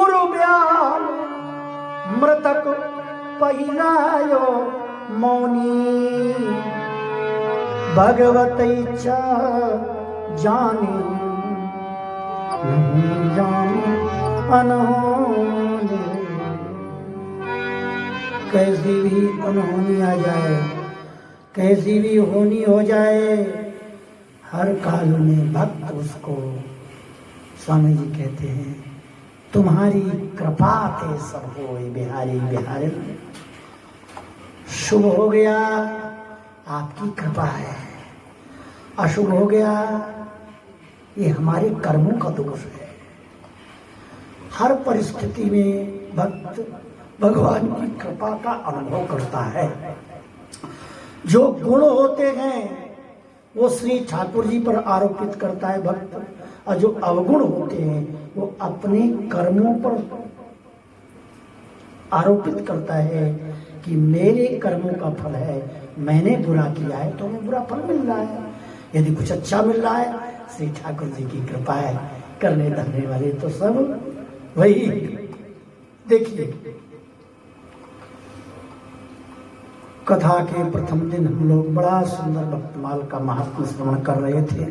मुरुब्याल मृतक पहिरायो मौनी भगवत इच्छा जाने नहीं जाने अनहोनी। कैसी भी अनहोनी आ जाए, कैसी भी होनी हो जाए, हर काल में भक्त उसको स्वामी जी कहते हैं तुम्हारी कृपा थे सब होए बिहारी बिहारी। शुभ हो गया आपकी कृपा है, अशुभ हो गया ये हमारे कर्मों का दोष है। हर परिस्थिति में भक्त भगवान की कृपा का अनुभव करता है। जो गुण होते हैं वो श्री ठाकुर जी पर आरोपित करता है भक्त, और जो अवगुण होते हैं वो अपने कर्मों पर आरोपित करता है कि मेरे कर्मों का फल है, मैंने बुरा किया है तो हमें बुरा फल मिल रहा है। यदि कुछ अच्छा मिल रहा है श्री ठाकुर जी की कृपा है, करने धरने वाले तो सब वही। देखिए कथा के प्रथम दिन हम लोग बड़ा सुंदर भक्तमाल का महात्म्य श्रवण कर रहे थे।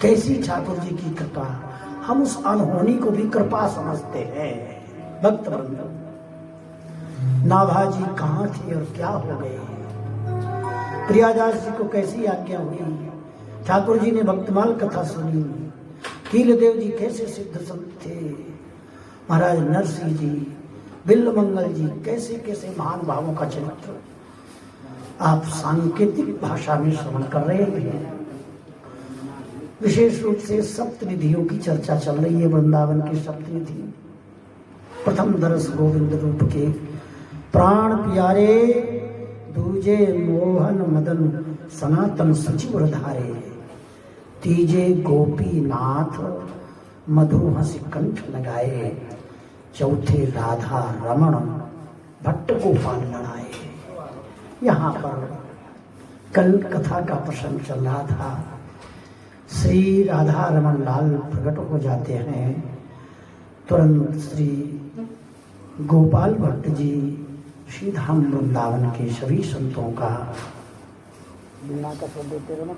कैसी ठाकुर जी की कृपा, हम उस अनहोनी को भी कृपा समझते हैं। भक्त बंधु नाभा जी कहाँ थी और क्या हो गए, प्रियादास जी को कैसी आज्ञा हुई, ठाकुर जी ने भक्तमाल कथा सुनी, कीलदेव जी कैसे सिद्ध संत थे, महाराज नरसिंह जी, बिल्ल मंगल जी कैसे कैसे महान भावों का चरित्र आप सांकेतिक भाषा में श्रवण कर रहे हैं। विशेष रूप से सप्तनिधियों की चर्चा चल रही है। वृंदावन की सप्तनिधि, प्रथम दरस गोविंद रूप के प्राण प्यारे, दूजे मोहन मदन सनातन सचिव धारे, तीजे गोपी नाथ मधु हंस कंठ लगाए, चौथे राधा रमण भट्ट गोपाल लड़ाए। यहाँ पर कल कथा का प्रसंग चल रहा था। श्री राधा रमन लाल प्रकट हो जाते हैं, तुरंत श्री गोपाल भट्ट जी श्री धाम वृंदावन के सभी संतों का बिना का सब देते रहो ना।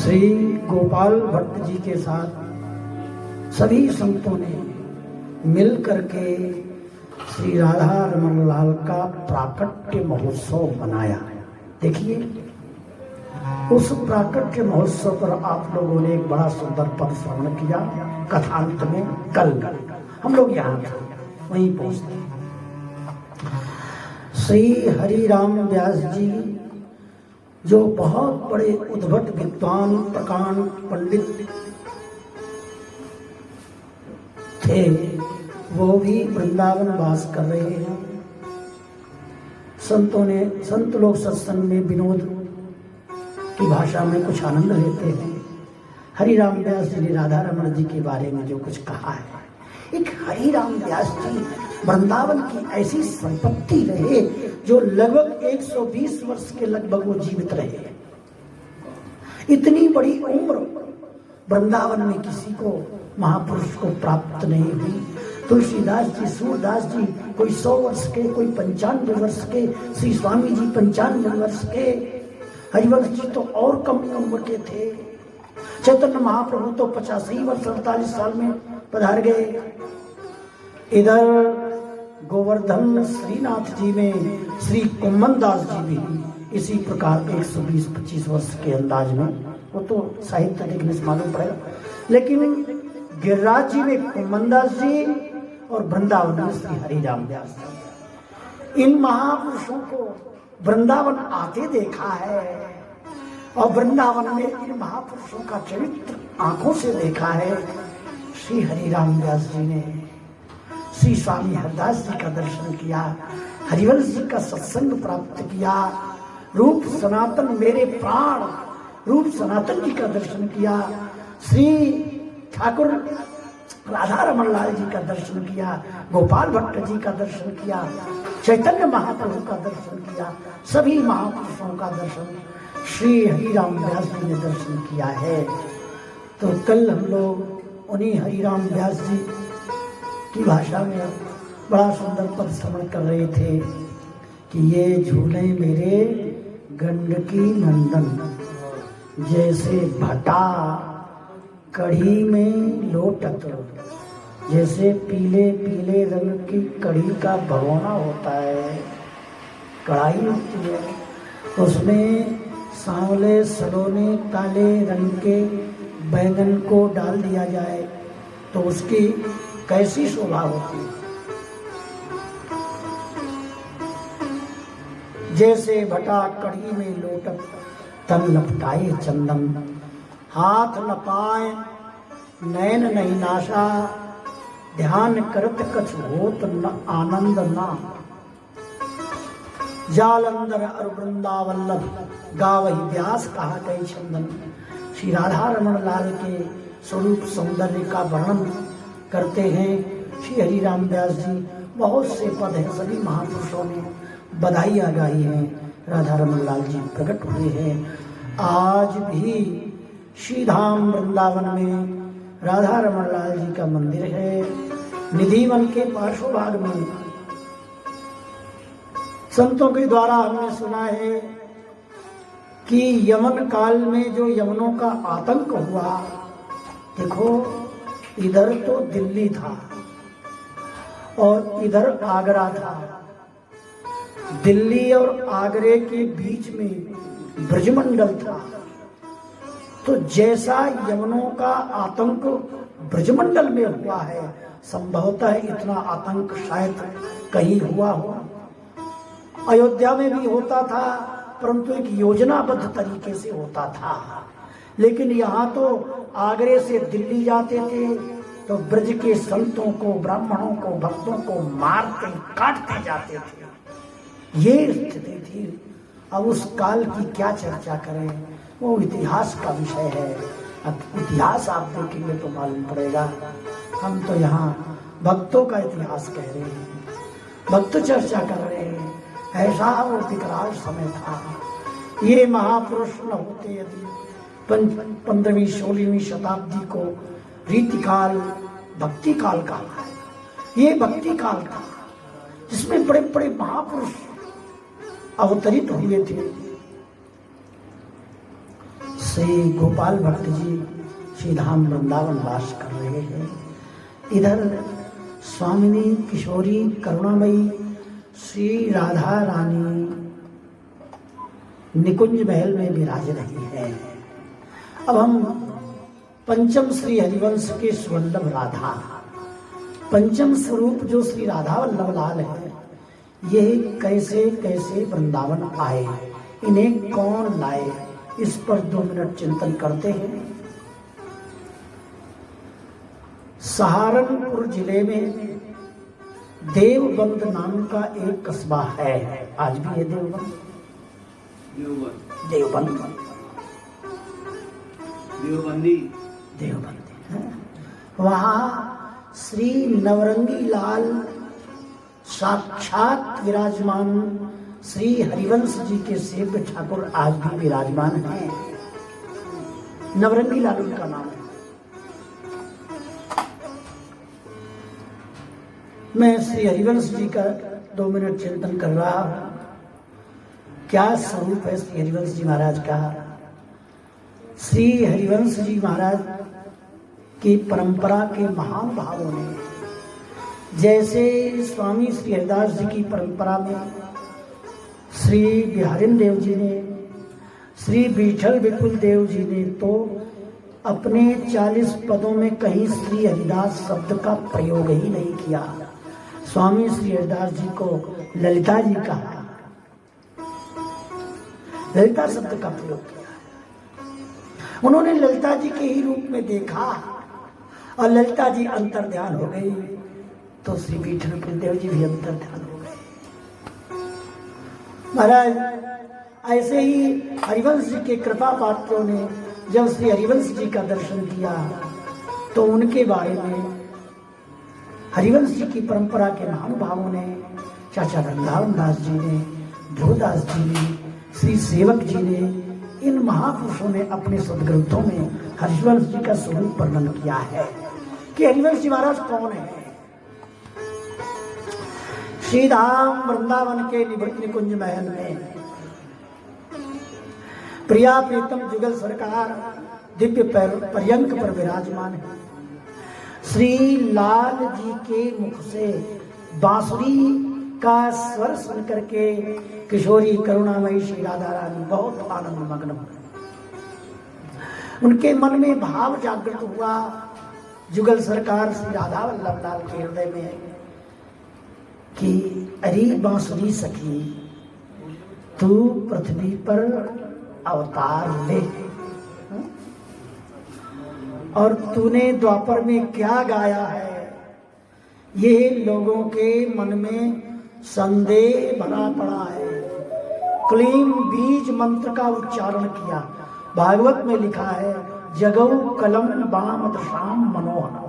श्री गोपाल भट्ट जी के साथ सभी संतों ने मिल करके श्री राधा रमन लाल का प्राकट्य महोत्सव बनाया। देखिए उस प्राकट्य महोत्सव पर आप लोगों ने एक बड़ा सुंदर पद श्रवण किया। कथांत में कल हम लोग यहाँ थे, वहीं पहुंचते। श्री हरि राम व्यास जी जो बहुत बड़े उद्भट विद्वान प्रकांड पंडित थे, वो भी वृंदावन वास कर रहे हैं। संत लोग सत्संग में विनोद की भाषा में कुछ आनंद लेते हैं। हरि राम व्यास जी ने राधा रमण जी के बारे में जो कुछ कहा है, एक हरि राम व्यास जी वृंदावन की ऐसी संपत्ति रहे जो लगभग 120 वर्ष के लगभग वो जीवित रहे। इतनी बड़ी उम्र वृंदावन में किसी को महापुरुष को प्राप्त नहीं हुई। तुलसीदास जी, सूरदास जी कोई 100 वर्ष के, कोई 95 वर्ष के, श्री स्वामी जी 95 वर्ष के, हरिवंश जी तो और कम उम्र के थे। चैतन्य महाप्रभु तो 85 वर्ष 48 साल में पधार गए। इधर गोवर्धन श्रीनाथ जी में श्री कुम्मन दास जी भी इसी प्रकार 120-25 वर्ष के अंदाज में, वो तो साहित्य देखने से मालूम पड़ेगा। लेकिन गिरिराज जी में कुम्मन दास जी और वृंदावन में श्री हरि राम व्यास जी, इन महापुरुषों को वृंदावन आते देखा है और वृंदावन में इन महापुरुषों का चरित्र आंखों से देखा है। श्री हरि राम व्यास जी ने श्री स्वामी हरदास जी का दर्शन किया, हरिवंश जी का सत्संग प्राप्त किया, रूप सनातन मेरे प्राण रूप सनातन जी का दर्शन किया, श्री ठाकुर राधा रमन लाल जी का दर्शन किया, गोपाल भट्ट जी का दर्शन किया, चैतन्य महाप्रभु का दर्शन किया, सभी महापुरुषों का दर्शन श्री हरिराम व्यास जी ने दर्शन किया है। तो कल हम लोग उन्हीं हरिराम व्यास जी की भाषा में बड़ा सुंदर पद श्रवण कर रहे थे कि ये झूले मेरे गंडकी नंदन, जैसे भटा कढ़ी में लोटत, जैसे पीले पीले रंग की कढ़ी का भगोना होता है, कढ़ाई होती है, उसमें सांवले सलोने काले रंग के बैंगन को डाल दिया जाए तो उसकी कैसी शोभा होती है। जैसे भटा कढ़ी में लोटत, तन लपटाए चंदन, हाथ न पाए नैन नहीं नाशा, ध्यान करत कछ होत न आनंद ना, जालंधर अर वृंदावल्लभ गावही व्यास कहा गई चंदन। श्री राधा रमण लाल के स्वरूप सौंदर्य का वर्णन करते हैं श्री हरिराम व्यास जी। बहुत से पद हैं, सभी महापुरुषों ने बधाइयाँ गाई हैं। राधा रमण लाल जी प्रकट हुए हैं। आज भी श्री धाम वृंदावन में राधा रमण लाल जी का मंदिर है। निधिवन के पार्श्व भाग में संतों के द्वारा हमने सुना है कि यमन काल में जो यमनों का आतंक हुआ, देखो इधर तो दिल्ली था और इधर आगरा था, दिल्ली और आगरे के बीच में ब्रजमंडल था। तो जैसा यमनों का आतंक ब्रजमंडल में हुआ है, संभवतः इतना आतंक शायद कहीं हुआ हो। अयोध्या में भी होता था, परंतु एक योजनाबद्ध तरीके से होता था। लेकिन यहाँ तो आगरे से दिल्ली जाते थे तो ब्रज के संतों को, ब्राह्मणों को, भक्तों को मारते काटते जाते थे। ये स्थिति थी। अब उस काल की क्या चर्चा करें, वो इतिहास का विषय है। अब इतिहास आप देखेंगे तो मालूम पड़ेगा। हम तो यहाँ भक्तों का इतिहास कह रहे हैं, भक्त चर्चा कर रहे हैं। ऐसा वो विकराल समय था। ये महापुरुष न होते यदि 15वीं 16वीं शताब्दी को रीतिकाल भक्ति काल कहा है। ये भक्ति काल था जिसमें बड़े बड़े महापुरुष अवतरित हुए थे। श्री गोपाल भट्ट जी श्री धाम वृंदावन वास कर रहे हैं। इधर स्वामिनी किशोरी करुणामयी श्री राधा रानी निकुंज महल में विराज रही है। अब हम पंचम श्री हरिवंश के स्वल्लभ राधा, पंचम स्वरूप जो श्री राधा वल्लभ लाल है, ये कैसे कैसे वृंदावन आए, इन्हें कौन लाए, इस पर 2 मिनट चिंतन करते हैं। सहारनपुर जिले में देवबंद नाम का एक कस्बा है। आज भी है देवबंद, देवबंदी है। वहाँ श्री नवरंगी लाल साक्षात विराजमान श्री हरिवंश जी के सेव्य ठाकुर आज भी विराजमान हैं। नवरंगी लाल उनका नाम है। मैं श्री हरिवंश जी का 2 मिनट चिंतन कर रहा हूँ। क्या स्वरूप है श्री हरिवंश जी महाराज का। श्री हरिवंश जी महाराज की परंपरा के महान भावों ने, जैसे स्वामी श्री हरिदास जी की परंपरा में श्री बिहारिन देव जी ने, श्री विठल विपुल देव जी ने तो अपने 40 पदों में कहीं श्री हरिदास शब्द का प्रयोग ही नहीं किया। स्वामी श्री हरिदास जी को ललिता जी कहा, ललिता शब्द का प्रयोग किया। उन्होंने ललिता जी के ही रूप में देखा और ललिता जी अंतर ध्यान हो गई, तो श्री विठल देव जी भी अंतर ध्यान हो गए। महाराज ऐसे ही हरिवंश जी के कृपा पात्रों ने जब श्री हरिवंश जी का दर्शन किया तो उनके बारे में हरिवंश जी की परंपरा के महानुभावों ने, चाचा वृंदावन दास जी ने, ध्रुवदास जी ने, श्री सेवक जी ने इन महापुरुषों ने अपने सदग्रंथों में हरिवंश जी का स्वरूप वर्णन किया है कि हरिवंश जी महाराज कौन है। श्री धाम वृंदावन के निकुंज महल में प्रिया प्रीतम जुगल सरकार दिव्य पर्यंक पर विराजमान है। श्री लाल जी के मुख से बांसुरी का स्वर सुन करके किशोरी करुणामयी श्री राधा रानी बहुत आनंद मग्न हुए। उनके मन में भाव जागृत हुआ। जुगल सरकार श्री राधा वल्लभ लाल के हृदय में कि अरे बांसुरी सखी, तू पृथ्वी पर अवतार ले और तूने द्वापर में क्या गाया है, ये लोगों के मन में संदेह भरा पड़ा है। क्लीम बीज मंत्र का उच्चारण किया। भागवत में लिखा है जगौ कलम बाम दशाम मनोहर।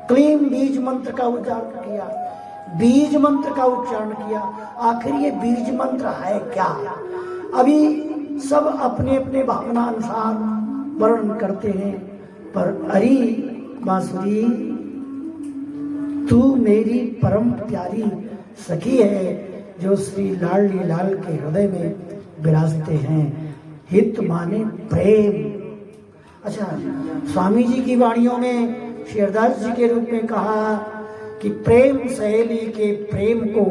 क्लीम बीज मंत्र का उच्चारण किया, बीज मंत्र का उच्चारण किया। आखिर ये बीज मंत्र है क्या? अभी सब अपने अपने भावना अनुसार वर्णन करते हैं, पर अरे बांसुरी, तू मेरी परम प्यारी सखी है जो श्री लाडली लाल के हृदय में विराजते हैं। हित माने प्रेम। अच्छा, स्वामी जी की वाणियों में शेरदास जी के रूप में कहा कि प्रेम सहेली के प्रेम को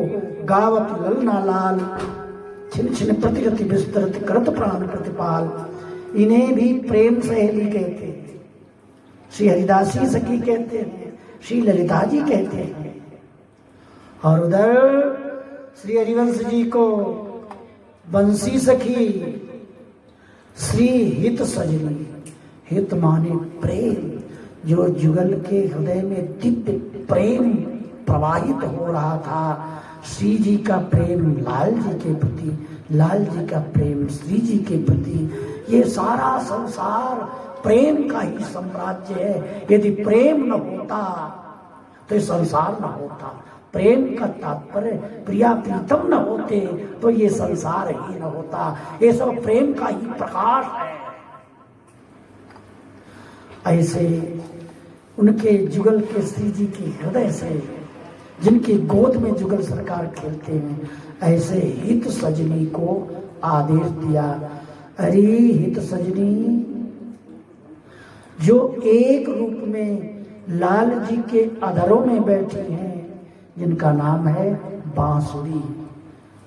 गावत ललना लाल, छिन छिन प्रतिरति विस्तृत करत प्राण प्रतिपाल। इन्हें भी प्रेम सहेली कहते हैं। श्री हरिदासी सखी कहते हैं, श्री ललिता जी कहते हैं। और उधर श्री हरिवंश जी को बंसी सखी, श्री हित सजनी। हित माने प्रेम, जो जुगल के हृदय में दिव्य प्रेम प्रवाहित हो रहा था। श्री जी का प्रेम लाल जी के प्रति, लाल जी का प्रेम श्री जी के प्रति। ये सारा संसार प्रेम का ही साम्राज्य है। यदि प्रेम न होता तो ये संसार न होता। प्रेम का तात्पर्य प्रिया प्रीतम न होते तो ये संसार ही न होता। ये सब प्रेम का ही प्रकाश है। ऐसे उनके जुगल के श्री जी के हृदय से, जिनकी गोद में जुगल सरकार खेलते हैं, ऐसे हित सजनी को आदेश दिया। अरे हित सजनी, जो एक रूप में लाल जी के अधरों में बैठी हैं, जिनका नाम है बांसुरी,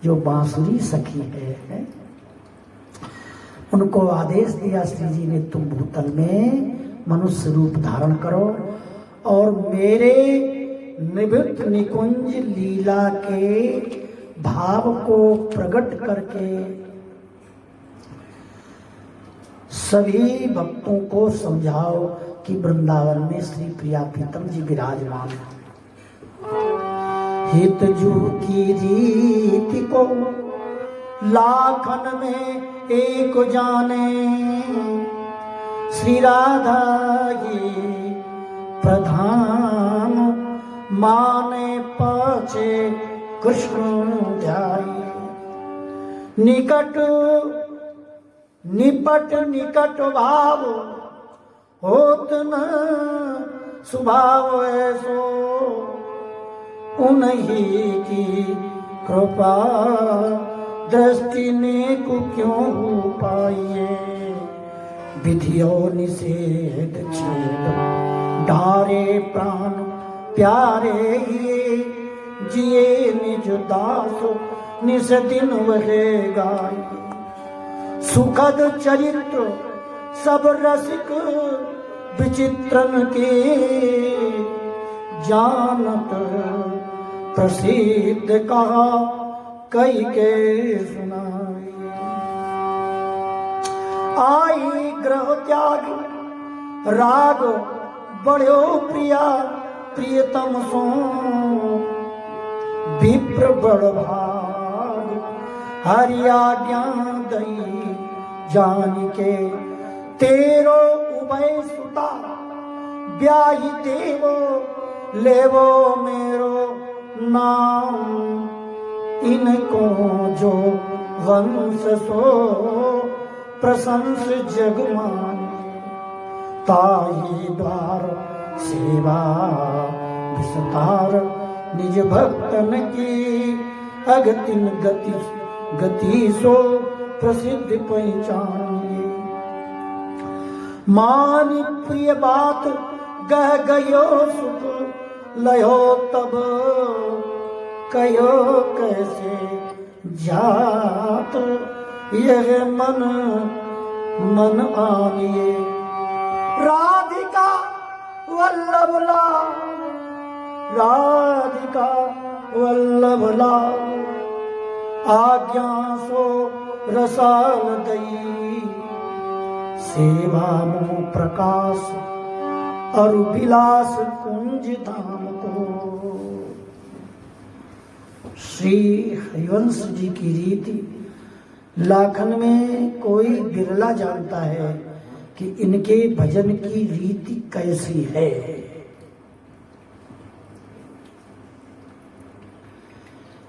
जो बांसुरी सखी है, उनको आदेश दिया श्री जी ने, तुम भूतल में मनुष्य रूप धारण करो और मेरे निवृत्त निकुंज लीला के भाव को प्रकट करके सभी भक्तों को समझाओ कि वृंदावन में श्री प्रिया प्रीतम जी विराजमान है। हित जू की रीति को लाखन में एक जाने, श्री राधा ही प्रधान माने पाछे कृष्ण ध्याई। निकट निपट निकट भाव होत न स्वभाव ऐसो, उन्हीं की कृपा दृष्टि ने को क्यों हो पाइए। विधियों निषेध छेद डारे प्राण प्यारे ये, जिए निज दास निस दिन वहे गाये। सुखद चरित्र सब रसिक विचित्रन के, जानत प्रसिद्ध कहा कई के सुनाई। आई ग्रह त्याग राग बढ़ो प्रिया प्रियतम सो, विप्र बड़ भाग हरि आज्ञा दई। जान के तेरो उभय सुता ब्याही देवो, लेवो मेरो नाम। इनको जो वंश सो प्रशंस जगमान, ताहि द्वार सेवा विस्तार, निज भक्तन की अगतिन गति सो प्रसिद्ध पहचानिए। मान प्रिय बात गह गयो सुख, लयो तब कयो कैसे जात, यह मन मन आनिए। राधिका वल्लभ लाल, राधिका वल्लभ लाल, आज्ञा सो रसाल दई, सेवा मोह प्रकाश अरु विलास कुंज धाम को। श्री हरिवंश जी की रीति लाखन में कोई बिरला जानता है कि इनके भजन की रीति कैसी है।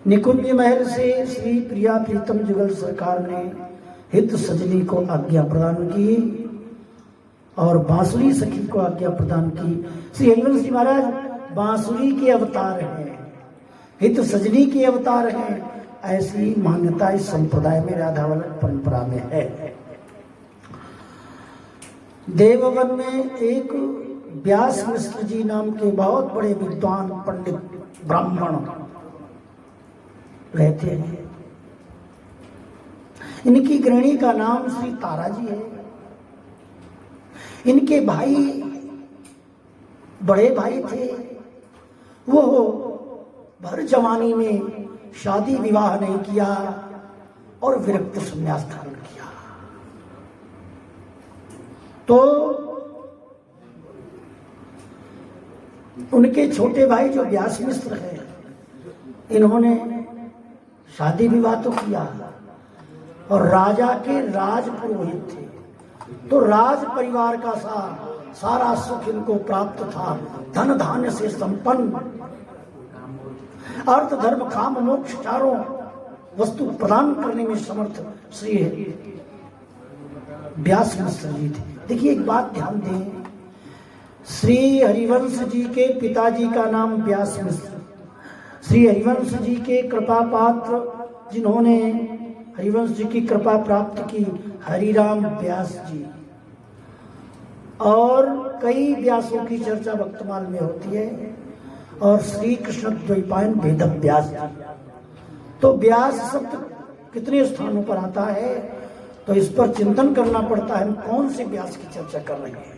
निकुंज महल से श्री प्रिया प्रीतम जुगल सरकार ने हित सजनी को आज्ञा प्रदान की और बांसुरी सखी को आज्ञा प्रदान की। श्री हरिवंश जी महाराज बांसुरी के अवतार हैं, हित सजनी के अवतार हैं, ऐसी मान्यता इस संप्रदाय में राधावल्लभ परंपरा में है। देववन में एक व्यास मिश्र जी नाम के बहुत बड़े विद्वान पंडित ब्राह्मण रहते हैं। इनकी गृहिणी का नाम श्री तारा जी है। इनके भाई बड़े भाई थे, वो भर जवानी में शादी विवाह नहीं किया और विरक्त संन्यास धारण किया। तो उनके छोटे भाई जो व्यास मिश्र है, इन्होंने शादी विवाह तो किया और राजा के राज पुरोहित थे, तो राज परिवार का सारा सुख इनको प्राप्त था, धन धान्य से संपन्न, अर्थ धर्म काम मोक्ष चारों वस्तु प्रदान करने में समर्थ श्री व्यास मिश्र जी थे। देखिए एक बात ध्यान दें, श्री हरिवंश जी के पिताजी का नाम व्यास मिश्र, श्री हरिवंश जी के कृपा पात्र जिन्होंने हरिवंश जी की कृपा प्राप्त की, हरिराम व्यास जी, और कई व्यासों की चर्चा भक्तमाल में होती है, और श्री कृष्ण द्वैपायन वेद व्यास जी। तो व्यास शब्द कितने स्थानों पर आता है, तो इस पर चिंतन करना पड़ता है, हम कौन से व्यास की चर्चा कर रहे हैं।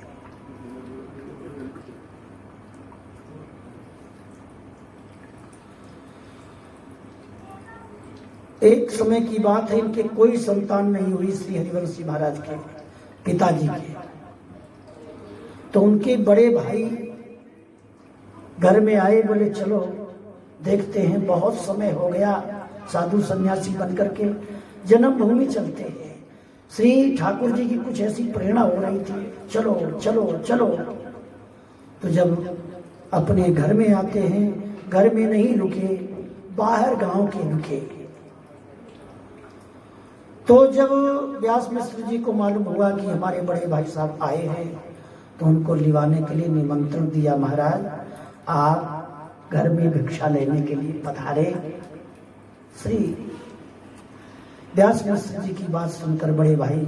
एक समय की बात है, इनके कोई संतान नहीं हुई श्री हरिवंश जी महाराज के पिताजी के। तो उनके बड़े भाई घर में आए, बोले चलो देखते हैं, बहुत समय हो गया साधु सन्यासी बनकर के जन्मभूमि चलते हैं। श्री ठाकुर जी की कुछ ऐसी प्रेरणा हो रही थी, चलो चलो चलो। तो जब अपने घर में आते हैं, घर में नहीं रुके, बाहर गांव के रुके। तो जब व्यास मिश्र जी को मालूम हुआ कि हमारे बड़े भाई साहब आए हैं, तो उनको लिवाने के लिए निमंत्रण दिया, महाराज आप घर में भिक्षा लेने के लिए पधारे। श्री व्यास मिश्र जी की बात सुनकर बड़े भाई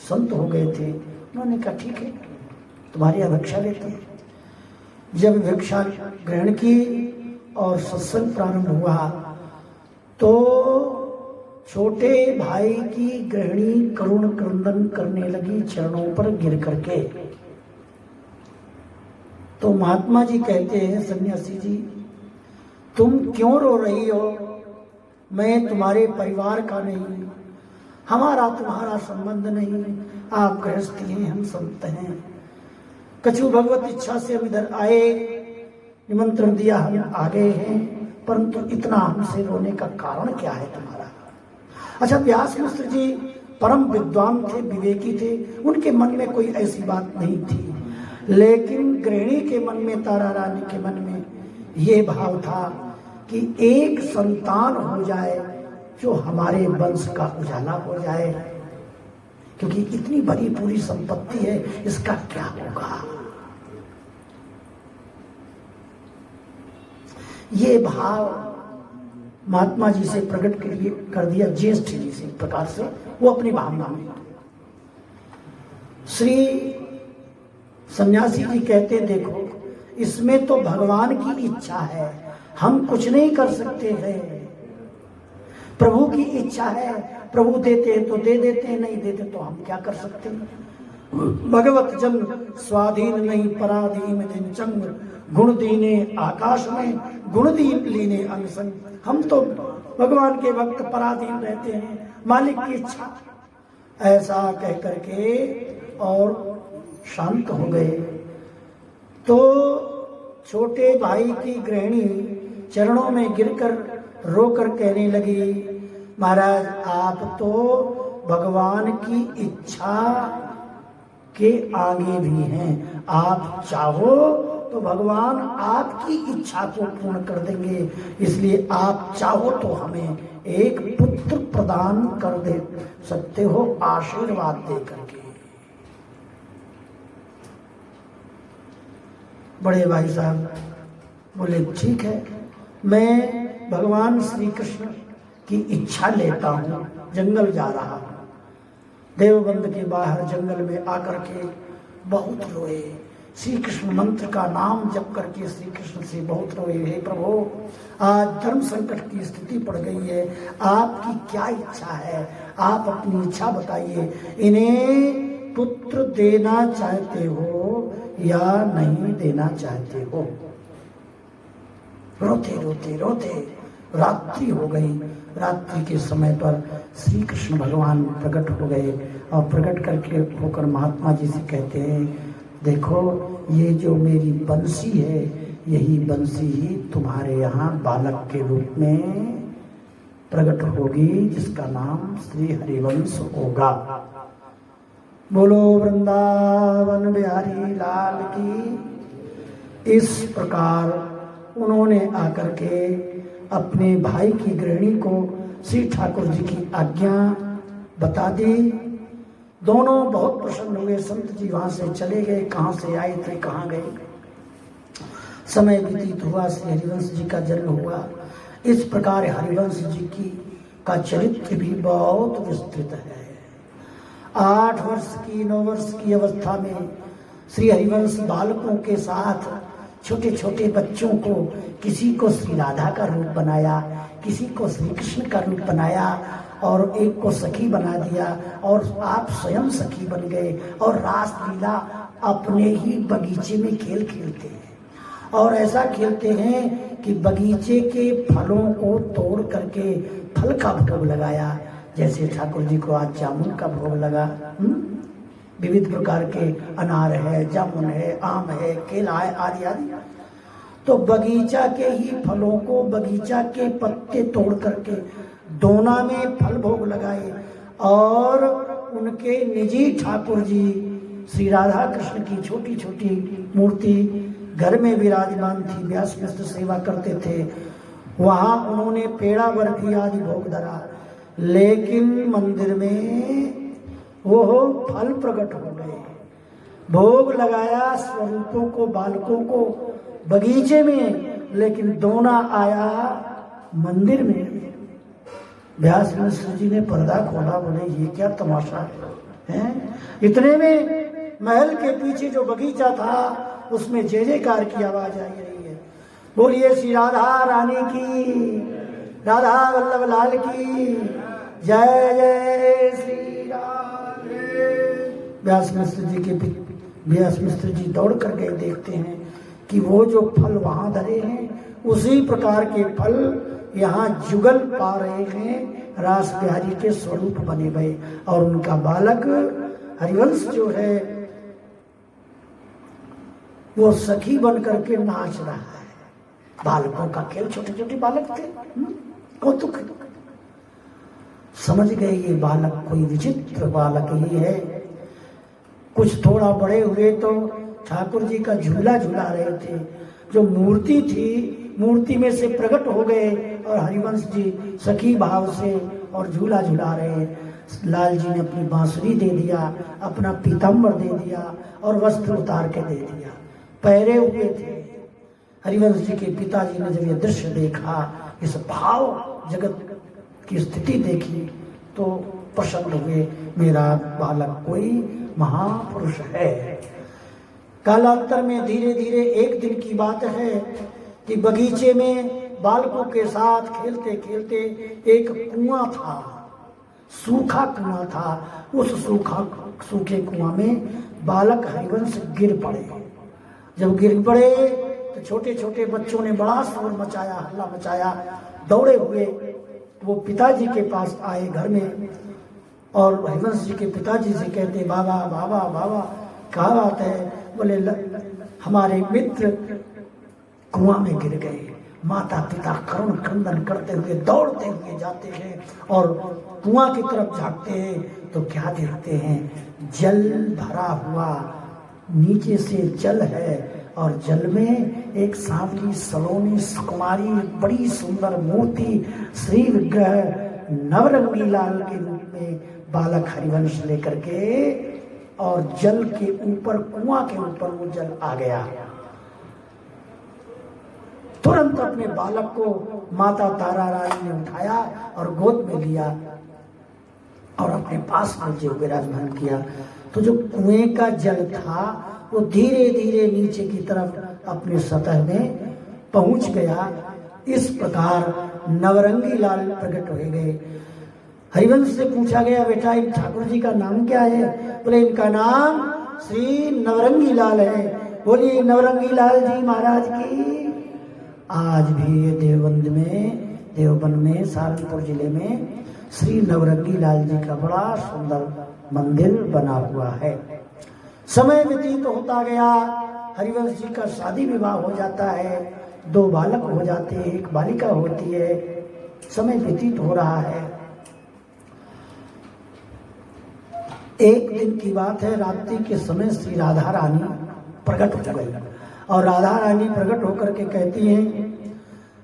संत हो गए थे। उन्होंने कहा ठीक है, तुम्हारी यहाँ भिक्षा लेते हैं। जब भिक्षा ग्रहण की और सत्संग प्रारंभ हुआ, तो छोटे भाई की गृहिणी करुण क्रंदन करने लगी चरणों पर गिर करके। तो महात्मा जी कहते हैं, सन्यासी जी तुम क्यों रो रही हो, मैं तुम्हारे परिवार का नहीं, हमारा तुम्हारा संबंध नहीं, आप गृहस्थी हैं, हम संत हैं। कछु भगवत इच्छा से हम इधर आए, निमंत्रण दिया, हम आ गए हैं, परंतु इतना हमसे रोने का कारण क्या है तुम्हारा। अच्छा, व्यास मिश्र जी परम विद्वान थे, विवेकी थे, उनके मन में कोई ऐसी बात नहीं थी, लेकिन गृहिणी के मन में, तारा रानी के मन में ये भाव था कि एक संतान हो जाए जो हमारे वंश का उजाला हो जाए, क्योंकि इतनी बड़ी पूरी संपत्ति है, इसका क्या होगा। ये भाव महात्मा जी से प्रकट कर दिया ज्येष्ठ जी से, प्रकार से वो अपनी भावना में। श्री सन्यासी जी कहते देखो, इसमें तो भगवान की इच्छा है, हम कुछ नहीं कर सकते हैं। प्रभु की इच्छा है, प्रभु देते हैं तो दे देते हैं, नहीं देते तो हम क्या कर सकते हैं। भगवत जन स्वाधीन नहीं पराधीन दिन चंग, गुण दीने आकाश में गुण दीन लीने अंगसंग। हम तो भगवान के भक्त पराधीन रहते हैं, मालिक की इच्छा। ऐसा कह करके और शांत हो गए। तो छोटे भाई की गृहिणी चरणों में गिरकर रोकर कहने लगी, महाराज आप तो भगवान की इच्छा के आगे भी हैं, आप चाहो तो भगवान आपकी इच्छा को पूर्ण कर देंगे, इसलिए आप चाहो तो हमें एक पुत्र प्रदान कर दे सकते हो आशीर्वाद दे करके। बड़े भाई साहब बोले ठीक है, मैं भगवान श्री कृष्ण की इच्छा लेता हूँ, जंगल जा रहा हूँ। देवबंद के बाहर जंगल में आकर के बहुत रोए, श्री कृष्ण मंत्र का नाम जप करके श्री कृष्ण से बहुत रोए, हे प्रभु आज धर्म संकट की स्थिति पड़ गई है, आपकी क्या इच्छा है, आप अपनी इच्छा बताइए। इन्हें पुत्र देना चाहते हो या नहीं देना चाहते हो। रोते रोते रोते रात्रि हो गई। रात्रि के समय पर श्री कृष्ण भगवान प्रकट हो गए और प्रकट करके होकर महात्मा जी से कहते हैं, देखो ये जो मेरी बंसी है, यही बंसी ही तुम्हारे यहाँ बालक के रूप में प्रकट होगी, जिसका नाम श्री हरिवंश होगा। बोलो वृंदावन बिहारी लाल की। इस प्रकार उन्होंने आकर के अपने भाई की गृहिणी को श्री ठाकुर जी की आज्ञा बता दी। दोनों बहुत प्रसन्न हुए। संत जी वहां से चले गए, कहाँ से आए थे कहाँ गए। समय व्यतीत हुआ, श्री हरिवंश जी का जन्म हुआ। इस प्रकार हरिवंश जी की का चरित्र भी बहुत विस्तृत है। 8 वर्ष की 9 वर्ष की अवस्था में श्री हरिवंश बालकों के साथ छोटे छोटे बच्चों को, किसी को श्री राधा का रूप बनाया, किसी को श्री कृष्ण का रूप बनाया और एक को सखी बना दिया और आप स्वयं सखी बन गए और रास लीला अपने ही बगीचे में खेल खेलते हैं। और ऐसा खेलते हैं कि बगीचे के फलों को तोड़ करके फल का भोग लगाया। जैसे ठाकुर जी को आज जामुन का भोग लगा, विविध प्रकार के अनार है, जामुन है, आम है, केला है, आदि आदि। तो बगीचा के ही फलों को, बगीचा के पत्ते तोड़ करके दोना में फल भोग लगाए और उनके निजी ठाकुर जी श्री राधा कृष्ण की छोटी छोटी मूर्ति घर में विराजमान थी, व्यास मिश्र सेवा करते थे, वहां उन्होंने पेड़ा बर्फी आदि भोग धरा। लेकिन मंदिर में वो फल प्रकट हो गए, भोग लगाया स्वरूपों को, बालकों को बगीचे में, लेकिन दोना आया मंदिर में। व्यास मिश्र जी ने पर्दा खोला, बोले ये क्या तमाशा है। इतने में महल के पीछे जो बगीचा था उसमें जय जयकार की आवाज आ रही है। बोलिए श्री राधा रानी की, राधा वल्लभ लाल की जय, जय श्री राम। व्यास मिश्र जी दौड़ कर गए, देखते हैं कि वो जो फल वहां धरे हैं उसी प्रकार के फल यहाँ जुगल पा रहे हैं, रास बिहारी के स्वरूप बने गए। और उनका बालक हरिवंश जो है वो सखी बन करके नाच रहा है। बालकों का खेल, छोटे छोटे बालक थे, कौतुक। समझ गए ये बालक कोई विचित्र बालक ही है। कुछ थोड़ा बड़े हुए तो ठाकुर जी का झूला झूला रहे थे। जो मूर्ति थी, मूर्ति में से प्रकट हो गए और हरिवंश जी सखी भाव से और झूला झूला रहे। लाल जी ने अपनी बांसुरी दे दिया, अपना पीताम्बर दे दिया और वस्त्र उतार के दे दिया, पहरे हुए थे। हरिवंश जी के पिताजी ने जब ये दृश्य देखा, इस भाव जगत की स्थिति देखी, तो प्रसन्न हुए, मेरा बालक कोई महापुरुष है। कालांतर में धीरे धीरे एक दिन की बात है कि बगीचे में बालकों के साथ खेलते खेलते एक कुआं था, सूखा कुआं था। उस सूखे कुआं में बालक हरिवंश गिर पड़े। जब गिर पड़े तो छोटे छोटे बच्चों ने बड़ा शोर मचाया, हल्ला मचाया, दौड़े हुए वो पिताजी के पास आए घर में, और हरिवंश जी के पिताजी से कहते, बाबा बाबा बाबा क्या बात है? बोले हमारे मित्र कुआं में गिर गए। माता पिता करुण क्रंदन करते हुए दौड़ते हुए जाते हैं और कुआं की तरफ झांकते हैं तो क्या देखते हैं? जल भरा हुआ, नीचे से जल है और जल में एक सांवली सलोनी सुकुमारी बड़ी सुंदर मूर्ति श्री विग्रह नवरंगी लाल के रूप में बालक हरिवंश लेकर के, और जल के ऊपर, कुआं के ऊपर वो जल आ गया। तुरंत अपने बालक को माता तारा रानी ने उठाया और गोद में लिया और अपने पास में जो विराजमान किया। तो जो कुएं का जल था वो धीरे धीरे नीचे की तरफ अपने सतह में पहुंच गया। इस प्रकार नवरंगी लाल प्रकट हो गए। हरिवंश से पूछा गया, बेटा इन ठाकुर जी का नाम क्या है? बोले इनका नाम श्री नवरंगी लाल है। बोलिए नवरंगी लाल जी महाराज की। आज भी ये देवबंद में सहारनपुर जिले में श्री नवरंगी लाल जी का बड़ा सुंदर मंदिर बना हुआ है। समय व्यतीत होता गया, हरिवंश जी का शादी विवाह हो जाता है, 2 बालक हो जाते हैं, 1 बालिका होती है। समय व्यतीत हो रहा है। एक दिन की बात है, रात्रि के समय श्री राधा रानी प्रकट हो गई और राधा रानी प्रकट होकर के कहती हैं,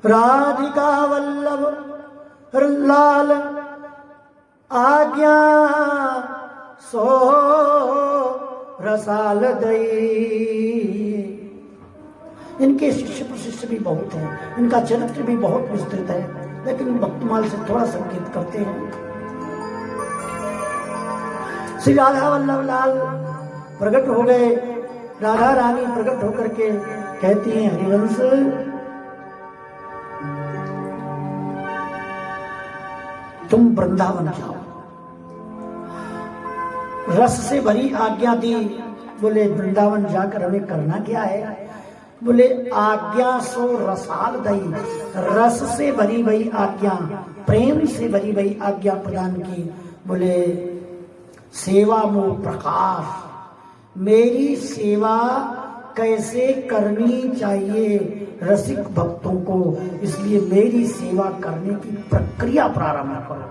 राधिका वल्लभ लाल आज्ञा सो रसाल दई। इनके शिष्य प्रशिष्य भी बहुत हैं, इनका चरित्र भी बहुत विस्तृत है, लेकिन भक्तमाल से थोड़ा संकेत करते हैं। श्री राधा वल्लभ लाल प्रकट हो गए। राधा रानी प्रकट होकर के कहती हैं, हरिवंश तुम वृंदावन जाओ। रस से भरी आज्ञा दी। बोले वृंदावन जाकर हमें करना क्या है? बोले आज्ञा सो रसाल दई, रस से भरी भई आज्ञा, प्रेम से भरी भई आज्ञा प्रदान की। बोले सेवा मोह प्रकाश, मेरी सेवा कैसे करनी चाहिए रसिक भक्तों को, इसलिए मेरी सेवा करने की प्रक्रिया प्रारंभ करो।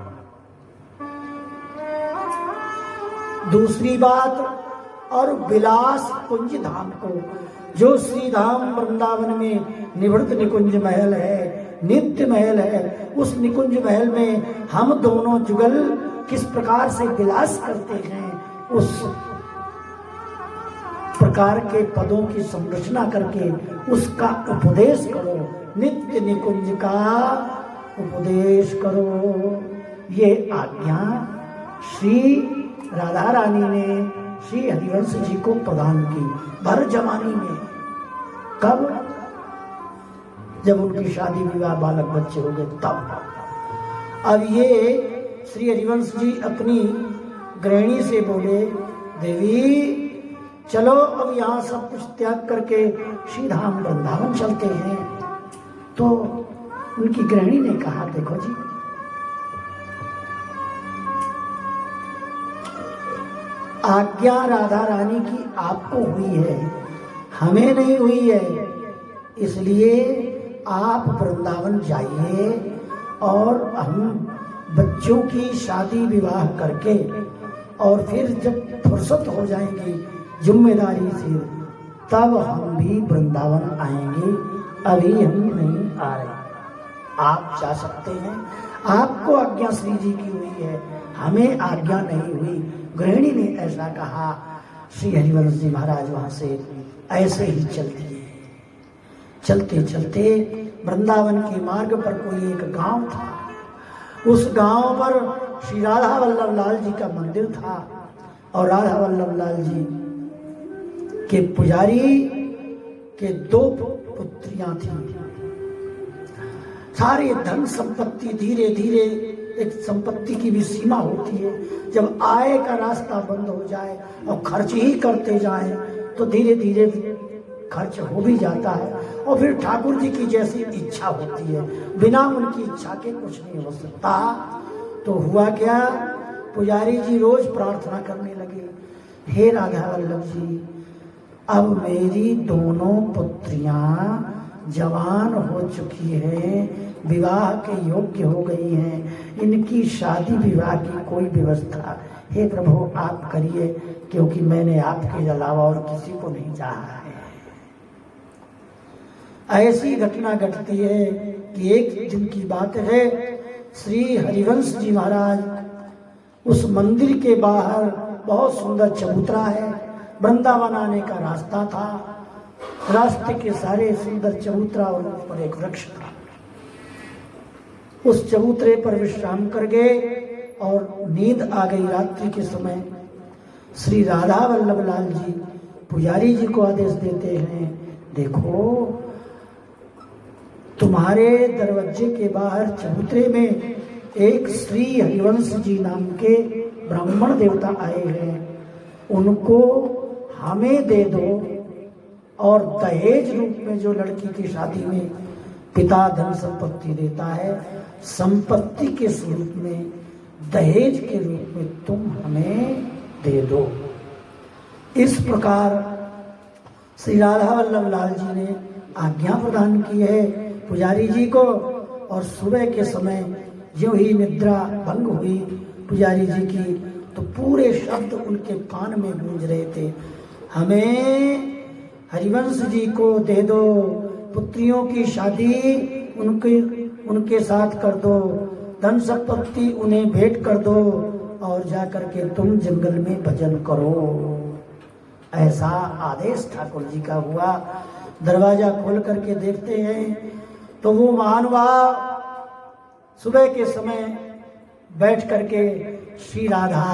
दूसरी बात, और विलास कुंज धाम को, जो श्री धाम वृंदावन में निवृत्त निकुंज महल है, नित्य महल है, उस निकुंज महल में हम दोनों जुगल किस प्रकार से विलास करते हैं, उस प्रकार के पदों की संरचना करके उसका उपदेश करो। नित्य निकुंज का उपदेश करो। ये आज्ञा श्री राधा रानी ने श्री हरिवंश जी को प्रदान की भर जवानी में। कब? जब उनकी शादी विवाह बालक बच्चे हो गए तब। अब ये श्री हरिवंश जी अपनी गृहिणी से बोले, देवी चलो अब यहाँ सब कुछ त्याग करके श्री धाम वृंदावन चलते हैं। तो उनकी गृहिणी ने कहा, देखो जी, आज्ञा राधा रानी की आपको हुई है, हमें नहीं हुई है, इसलिए आप वृंदावन जाइए और हम बच्चों की शादी विवाह करके और फिर जब फुर्सत हो जाएगी जिम्मेदारी से, तब हम भी वृंदावन आएंगे, अभी हम नहीं आ रहे। आप जा सकते हैं, आपको आज्ञा श्री जी की हुई है, हमें आज्ञा नहीं हुई। गृहिणी ने ऐसा कहा। श्री हरिवंश जी महाराज वहां से ऐसे ही चल दिए। चलते चलते वृंदावन के मार्ग पर कोई एक गांव था। उस गांव पर श्री राधा वल्लभ लाल जी का मंदिर था और राधा वल्लभ लाल जी के पुजारी के 2 पुत्रियां थी। सारे धन संपत्ति धीरे धीरे, एक संपत्ति की भी सीमा होती है, जब आय का रास्ता बंद हो जाए और खर्च ही करते जाएं तो धीरे धीरे खर्च हो भी जाता है और फिर ठाकुर जी की जैसी इच्छा होती है, बिना उनकी इच्छा के कुछ नहीं हो सकता। तो हुआ क्या, पुजारी जी रोज प्रार्थना करने लगे, हे राधा वल्लभ जी, अब मेरी दोनों पुत्रियां जवान हो चुकी हैं, विवाह के योग्य हो गई हैं, इनकी शादी विवाह की कोई व्यवस्था हे प्रभु आप करिए, क्योंकि मैंने आपके अलावा और किसी को नहीं चाहा है। ऐसी घटना घटती है कि एक दिन की बात है, श्री हरिवंश जी महाराज उस मंदिर के बाहर बहुत सुंदर चबूतरा है, वृंदावन आने का रास्ता था, रास्ते के सारे सुंदर चबूतरा और ऊपर एक वृक्ष था। उस चबूतरे पर विश्राम कर गए और नींद आ गई रात्रि के समय। श्री राधा वल्लभ लाल जी पुजारी जी को आदेश देते हैं, देखो तुम्हारे दरवाजे के बाहर चबूतरे में एक श्री हरिवंश जी नाम के ब्राह्मण देवता आए हैं, उनको हमें दे दो और दहेज रूप में जो लड़की की शादी में पिता धन संपत्ति देता है, संपत्ति के स्वरूप में दहेज के रूप में तुम हमें दे दो। इस प्रकार श्री राधा वल्लभ लाल जी ने आज्ञा प्रदान की है पुजारी जी को। और सुबह के समय जो ही निद्रा भंग हुई पुजारी जी की, तो पूरे शब्द उनके कान में गूंज रहे थे, हमें हरिवंश जी को दे दो, पुत्रियों की शादी उनके साथ कर दो, धन संपत्ति उन्हें भेंट कर दो और जाकर के तुम जंगल में भजन करो। ऐसा आदेश ठाकुर जी का हुआ। दरवाजा खोल करके देखते हैं तो वो महानुभाव सुबह के समय बैठ करके श्री राधा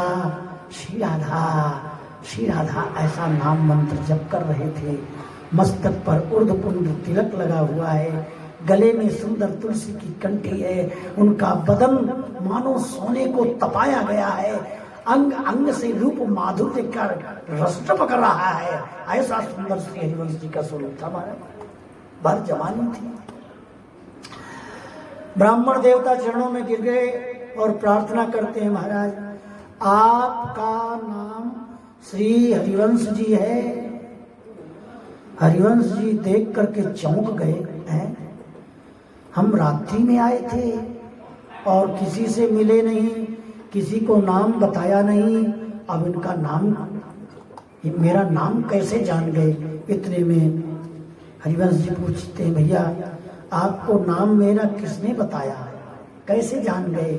श्री राधा श्री राधा ऐसा नाम मंत्र जप कर रहे थे। मस्तक पर ऊर्ध्वपुंड तिलक लगा हुआ है, गले में सुंदर तुलसी की कंठी है, उनका बदन मानो सोने को तपाया गया है, अंग अंग से रूप माधुर्य का रस टपक रहा है। ऐसा सुंदर श्री हरिवंश जी का स्वरूप था। भर जवानी थी। ब्राह्मण देवता चरणों में गिर गए और प्रार्थना करते हैं, महाराज आपका नाम श्री हरिवंश जी है। हरिवंश जी देख करके चौंक गए हैं, हम रात्रि में आए थे और किसी से मिले नहीं, किसी को नाम बताया नहीं, अब इनका नाम, मेरा नाम कैसे जान गए। इतने में हरिवंश जी पूछते हैं, भैया आपको नाम मेरा किसने बताया, कैसे जान गए।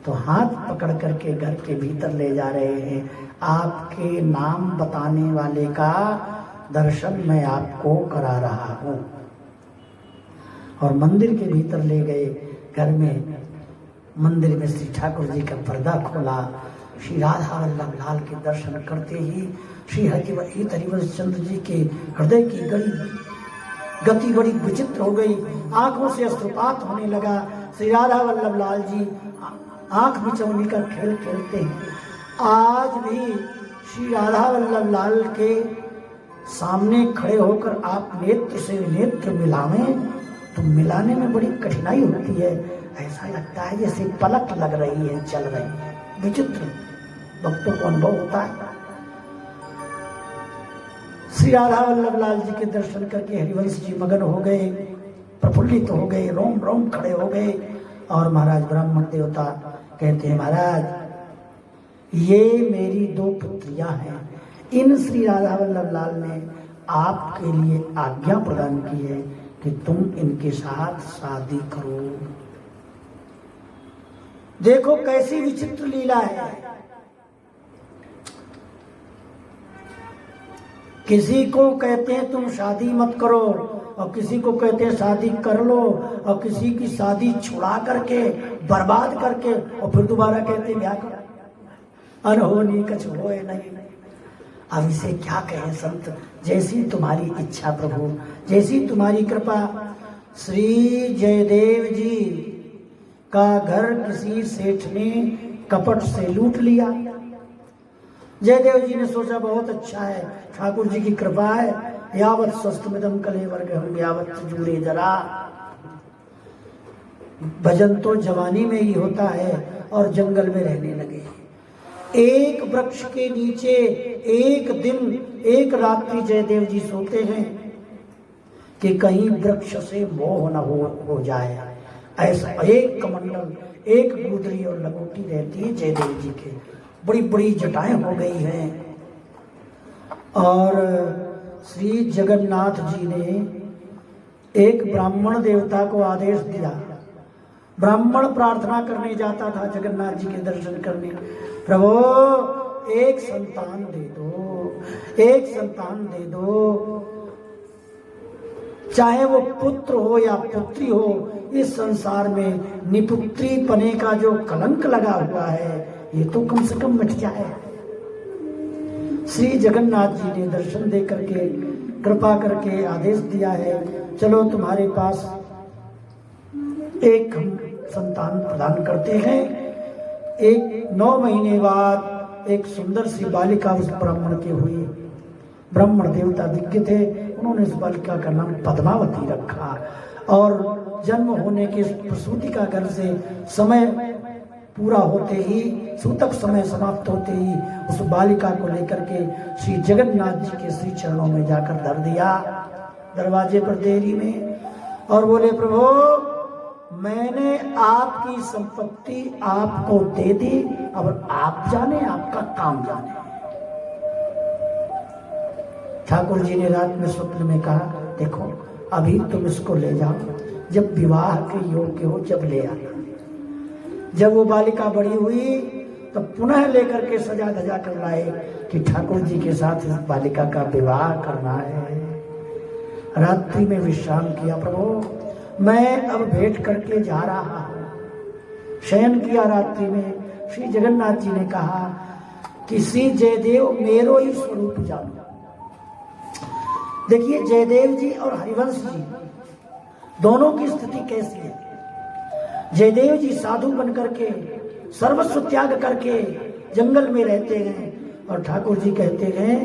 तो हाथ पकड़ करके घर के भीतर ले जा रहे हैं, आपके नाम बताने वाले का दर्शन मैं आपको करा रहा हूं। और मंदिर के भीतर ले गए। घर में मंदिर में श्री ठाकुर जी का पर्दा खोला। श्री राधा वल्लभ लाल के दर्शन करते ही श्री हरिवंश चंद्र जी के हृदय की गति बड़ी विचित्र हो गई, आंखों से अश्रुपात होने लगा। श्री राधा वल्लभ लाल जी आंख बिचौनी का खेल खेलते हैं। आज भी श्री राधा वल्लभ लाल के सामने खड़े होकर आप नेत्र से नेत्र मिलावें तो मिलाने में बड़ी कठिनाई होती है। ऐसा लगता है जैसे पलक लग रही है, चल रही है। विचित्र भक्तों को अनुभव होता है। श्री राधा वल्लभ लाल जी के दर्शन करके हरिवंश जी मगन हो गए, प्रफुल्लित हो गए, रोम रोम खड़े हो गए। और महाराज ब्राह्मण देवता कहते हैं, महाराज ये मेरी 2 पुत्रियां हैं, इन श्री राधा वल्लभ लाल ने आपके लिए आज्ञा प्रदान की है कि तुम इनके साथ शादी करो। देखो कैसी विचित्र लीला है। किसी को कहते हैं तुम शादी मत करो, और किसी को कहते हैं शादी कर लो, और किसी की शादी छुड़ा करके बर्बाद करके और फिर दोबारा कहते हैं ब्याह करो। अनहोनी कछ होए नहीं। अब इसे क्या कहें संत, जैसी तुम्हारी इच्छा प्रभु, जैसी तुम्हारी कृपा। श्री जयदेव जी का घर किसी सेठ ने कपट से लूट लिया। जयदेव जी ने सोचा बहुत अच्छा है, ठाकुर जी की कृपा है, यावत स्वस्थमिदं कलेवर हम यावत जुड़े जरा। भजन तो जवानी में ही होता है, और जंगल में रहने लगे। एक वृक्ष के नीचे एक दिन एक रात्रि जयदेव जी सोते हैं कि कहीं वृक्ष से मोह न हो जाए। ऐसा एक कमंडल, एक गुदरी और लंगोटी रहती है जयदेव जी के, बड़ी बड़ी जटाएं हो गई हैं। और श्री जगन्नाथ जी ने एक ब्राह्मण देवता को आदेश दिया। ब्राह्मण प्रार्थना करने जाता था जगन्नाथ जी के दर्शन करने, प्रभु एक संतान दे दो, एक संतान दे दो, चाहे वो पुत्र हो या पुत्री हो, इस संसार में निपुत्री पने का जो कलंक लगा हुआ है ये तो कम से कम मिट जाए। श्री जगन्नाथ जी ने दर्शन दे करके कृपा करके आदेश दिया है, चलो तुम्हारे पास एक हम संतान प्रदान करते हैं। एक 9 महीने बाद एक सुंदर सी बालिका उस ब्राह्मण के हुई। ब्राह्मण देवता दिव्य थे, उन्होंने इस बालिका का नाम पद्मावती रखा। और जन्म होने के प्रसूति का घर से समय पूरा होते ही, सूतक समय समाप्त होते ही उस बालिका को लेकर के श्री जगन्नाथ जी के श्री चरणों में जाकर धर दिया, दरवाजे पर देरी में, और बोले प्रभु मैंने आपकी संपत्ति आपको दे दी, अब आप जाने आपका काम जाने। ठाकुर जी ने रात में स्वप्न में कहा, देखो अभी तुम इसको ले जाओ, जब विवाह के योग्य हो जब ले आना। जब वो बालिका बड़ी हुई तो पुनः लेकर के सजा धजा कर लाए कि ठाकुर जी के साथ इस बालिका का विवाह करना है। रात्रि में विश्राम किया, प्रभु मैं अब भेंट करके जा रहा हूं। शयन किया रात्रि में। श्री जगन्नाथ जी ने कहा कि श्री जयदेव मेरो ही स्वरूप जानो। देखिए जयदेव जी और हरिवंश जी दोनों की स्थिति कैसी है। जयदेव जी साधु बन करके सर्वस्व त्याग करके जंगल में रहते हैं, और ठाकुर जी कहते हैं,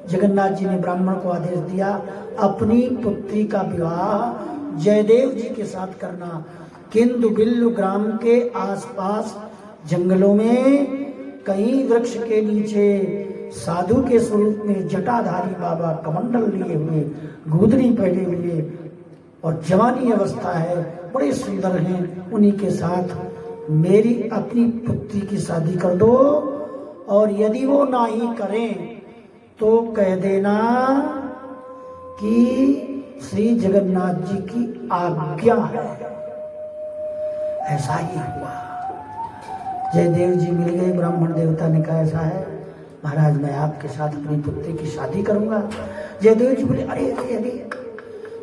जगन्नाथ जी ने ब्राह्मण को आदेश दिया अपनी पुत्री का विवाह जयदेव जी के साथ करना। किंदु बिल्लु ग्राम के आसपास जंगलों में कहीं वृक्ष के नीचे साधु के स्वरूप में जटाधारी बाबा कमंडल लिए हुए, गुदरी पहने हुए और जवानी अवस्था है, बड़े सुंदर हैं, उन्हीं के साथ मेरी अपनी पुत्री की शादी कर दो, और यदि वो ना ही करें तो कह देना कि श्री जगन्नाथ जी की आज्ञा है। ऐसा ही हुआ। जयदेव जी मिल गए। ब्राह्मण देवता ने कहा ऐसा है महाराज, मैं आपके साथ अपनी पुत्री की शादी करूंगा। जयदेव जी बोले अरे अरे अरे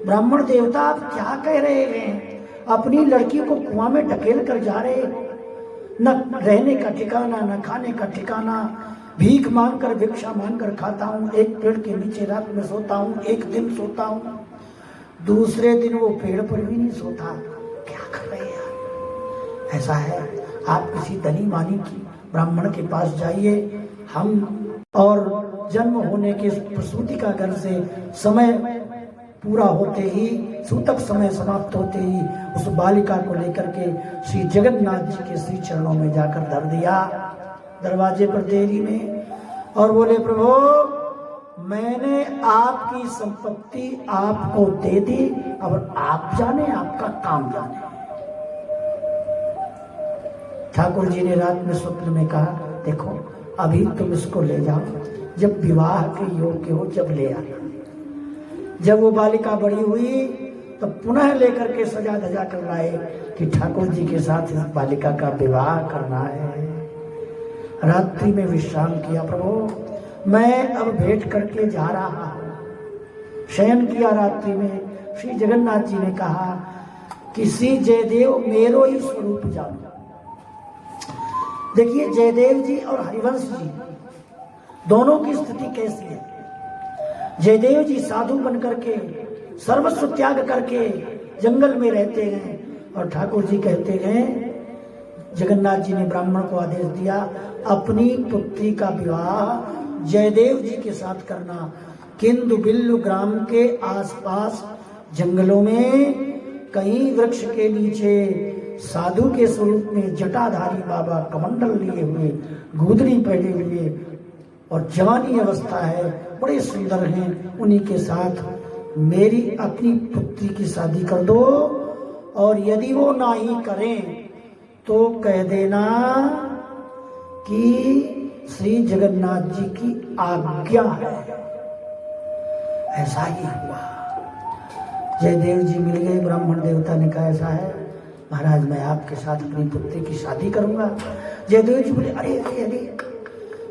ब्राह्मण देवता आप क्या कह रहे हैं, अपनी लड़की को कुआं में ढकेल कर जा रहे, न रहने का ठिकाना न खाने का ठिकाना, भीख मांग कर भिक्षा मांग कर खाता हूँ, एक पेड़ के नीचे रात में सोता हूँ, एक दिन सोता हूँ, दूसरे दिन वो पेड़ पर भी नहीं सोता, क्या कर रहे हैं। ऐसा है आप किसी धनी मानी की ब्राह्मण के पास जाइए, हम और जन्म होने के प्रसूति का घर से समय पूरा होते ही, सूतक समय समाप्त होते ही उस बालिका को लेकर के श्री जगन्नाथ जी के श्री चरणों में जाकर धर दिया, दरवाजे पर देरी में, और बोले प्रभु मैंने आपकी संपत्ति आपको दे दी, अब आप जाने आपका काम जाने। ठाकुर जी ने रात में स्वप्न में कहा देखो अभी तुम इसको ले जाओ, जब विवाह के योग्य हो जब ले आना। जब वो बालिका बड़ी हुई तो तो पुनः लेकर के सजा धजा कर लाए कि ठाकुर जी के साथ इस बालिका का विवाह करना है। रात्रि में विश्राम किया, प्रभु मैं अब भेंट करके जा रहा हूं। शयन किया रात्रि में। श्री जगन्नाथ जी ने कहा कि श्री जयदेव मेरो ही स्वरूप जानो। देखिए जयदेव जी और हरिवंश जी दोनों की स्थिति कैसी है। जयदेव जी साधु बन करके सर्वस्व त्याग करके जंगल में रहते हैं और ठाकुर जी कहते हैं, जगन्नाथ जी ने ब्राह्मण को आदेश दिया अपनी पुत्री का विवाह जयदेव जी के साथ करना। किंदु बिल्लु ग्राम के आसपास जंगलों में कहीं वृक्ष के नीचे साधु के स्वरूप में जटाधारी बाबा कमंडल लिए हुए, गुदड़ी पहने हुए और जवानी अवस्था है, बड़े सुंदर हैं, उन्हीं के साथ मेरी अपनी पुत्री की शादी कर दो। और यदि वो ना ही करें तो कह देना कि श्री जगन्नाथ जी की आज्ञा है। ऐसा ही हुआ। जयदेव जी मिल गए। ब्राह्मण देवता ने कहा ऐसा है महाराज, मैं आपके साथ अपनी पुत्री की शादी करूंगा। जयदेव जी बोले अरे अरे अरे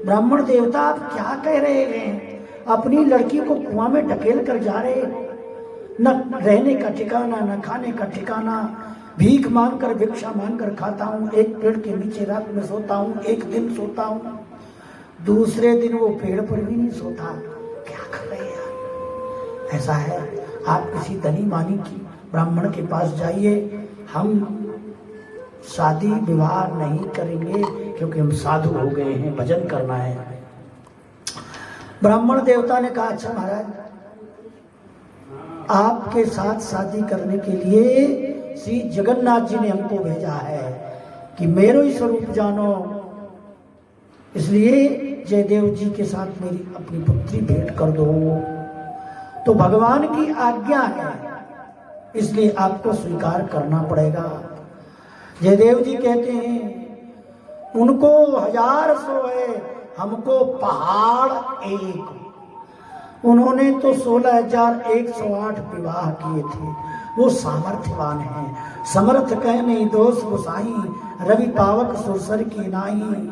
ब्राह्मण देवता आप क्या कह रहे हैं? अपनी लड़की को कुआं में ढकेल कर जा रहे, न रहने का ठिकाना न खाने का ठिकाना, भीख मांग कर भिक्षा मांग कर खाता हूँ, एक पेड़ के नीचे रात में सोता हूँ, एक दिन सोता हूँ, दूसरे दिन वो पेड़ पर भी नहीं सोता। क्या कर रहे हैं? ऐसा है आप किसी धनी मानी की ब्राह्मण के पास जाइए, हम शादी विवाह नहीं करेंगे क्योंकि हम साधु हो गए हैं, भजन करना है। ब्राह्मण देवता ने कहा अच्छा महाराज, आपके साथ शादी करने के लिए श्री जगन्नाथ जी ने हमको भेजा है कि मेरो ही स्वरूप जानो, इसलिए जयदेव जी के साथ मेरी अपनी पुत्री भेंट कर दो। तो भगवान की आज्ञा है, इसलिए आपको स्वीकार करना पड़ेगा। जयदेव जी कहते हैं उनको 1000 सौ है, हमको पहाड़ एक। उन्होंने तो 16,108 विवाह किए थे। वो सामर्थ्यवान हैं। समर्थ कह नहीं दोष गोसाई, रवि पावक सुरसर की नाई।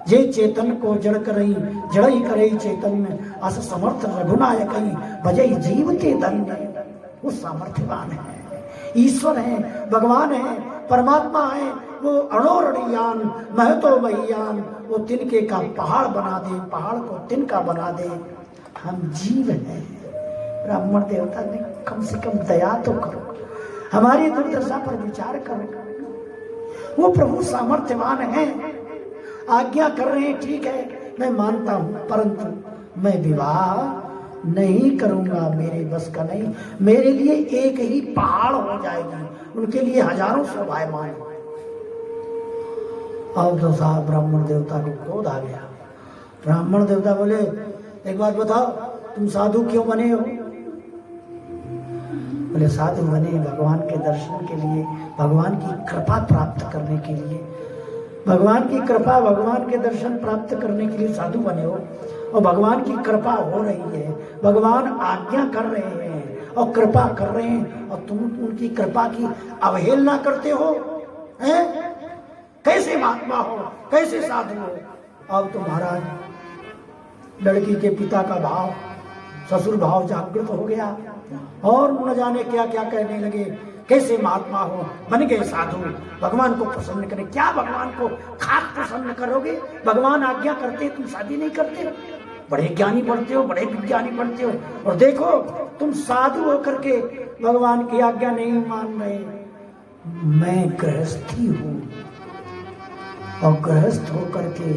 जे चेतन को जड़ करई, जड़ई करई चेतन, अस समर्थ रघुनायकई, भजई जीव के धन्य। वो सामर्थ्यवान है, ईश्वर है, भगवान है, परमात्मा है। वो अणोरणीयान महतो महियान, वो तिनके का पहाड़ बना दे, पहाड़ को तिनका बना दे। हम जीव हैं। ब्राह्मण देवता ने कम से कम दया तो करो, हमारी दुर्दशा पर विचार करो। वो प्रभु सामर्थ्यवान है, आज्ञा कर रहे हैं, ठीक है मैं मानता हूं, परंतु मैं विवाह नहीं करूंगा, मेरे बस का नहीं। मेरे लिए एक ही पहाड़ हो जाएगी, उनके लिए हजारों शोभायमान। अब तो साहब ब्राह्मण देवता को क्रोध आ गया। ब्राह्मण देवता बोले एक बात बताओ, तुम साधु क्यों बने हो? बोले साधु बने भगवान के दर्शन के लिए, भगवान की कृपा प्राप्त करने के लिए। भगवान की कृपा, भगवान के दर्शन प्राप्त करने के लिए साधु बने हो, और भगवान की कृपा हो रही है, भगवान आज्ञा कर रहे हैं और कृपा कर रहे हैं, और तुम उनकी कृपा की अवहेलना करते हो हैं? कैसे महात्मा हो, कैसे साधु हो? अब तो महाराज लड़की के पिता का भाव, ससुर भाव जागृत हो गया और न जाने क्या क्या कहने लगे। कैसे महात्मा हो, बन गए साधु, भगवान को प्रसन्न करें। क्या भगवान को खास प्रसन्न करोगे? भगवान आज्ञा करते तुम शादी नहीं करते हो। बड़े ज्ञानी बनते हो, बड़े विज्ञानी बनते हो, और देखो तुम साधु होकर के भगवान की आज्ञा नहीं मान रहे। मैं गृहस्थी हूं और गृहस्थ होकर के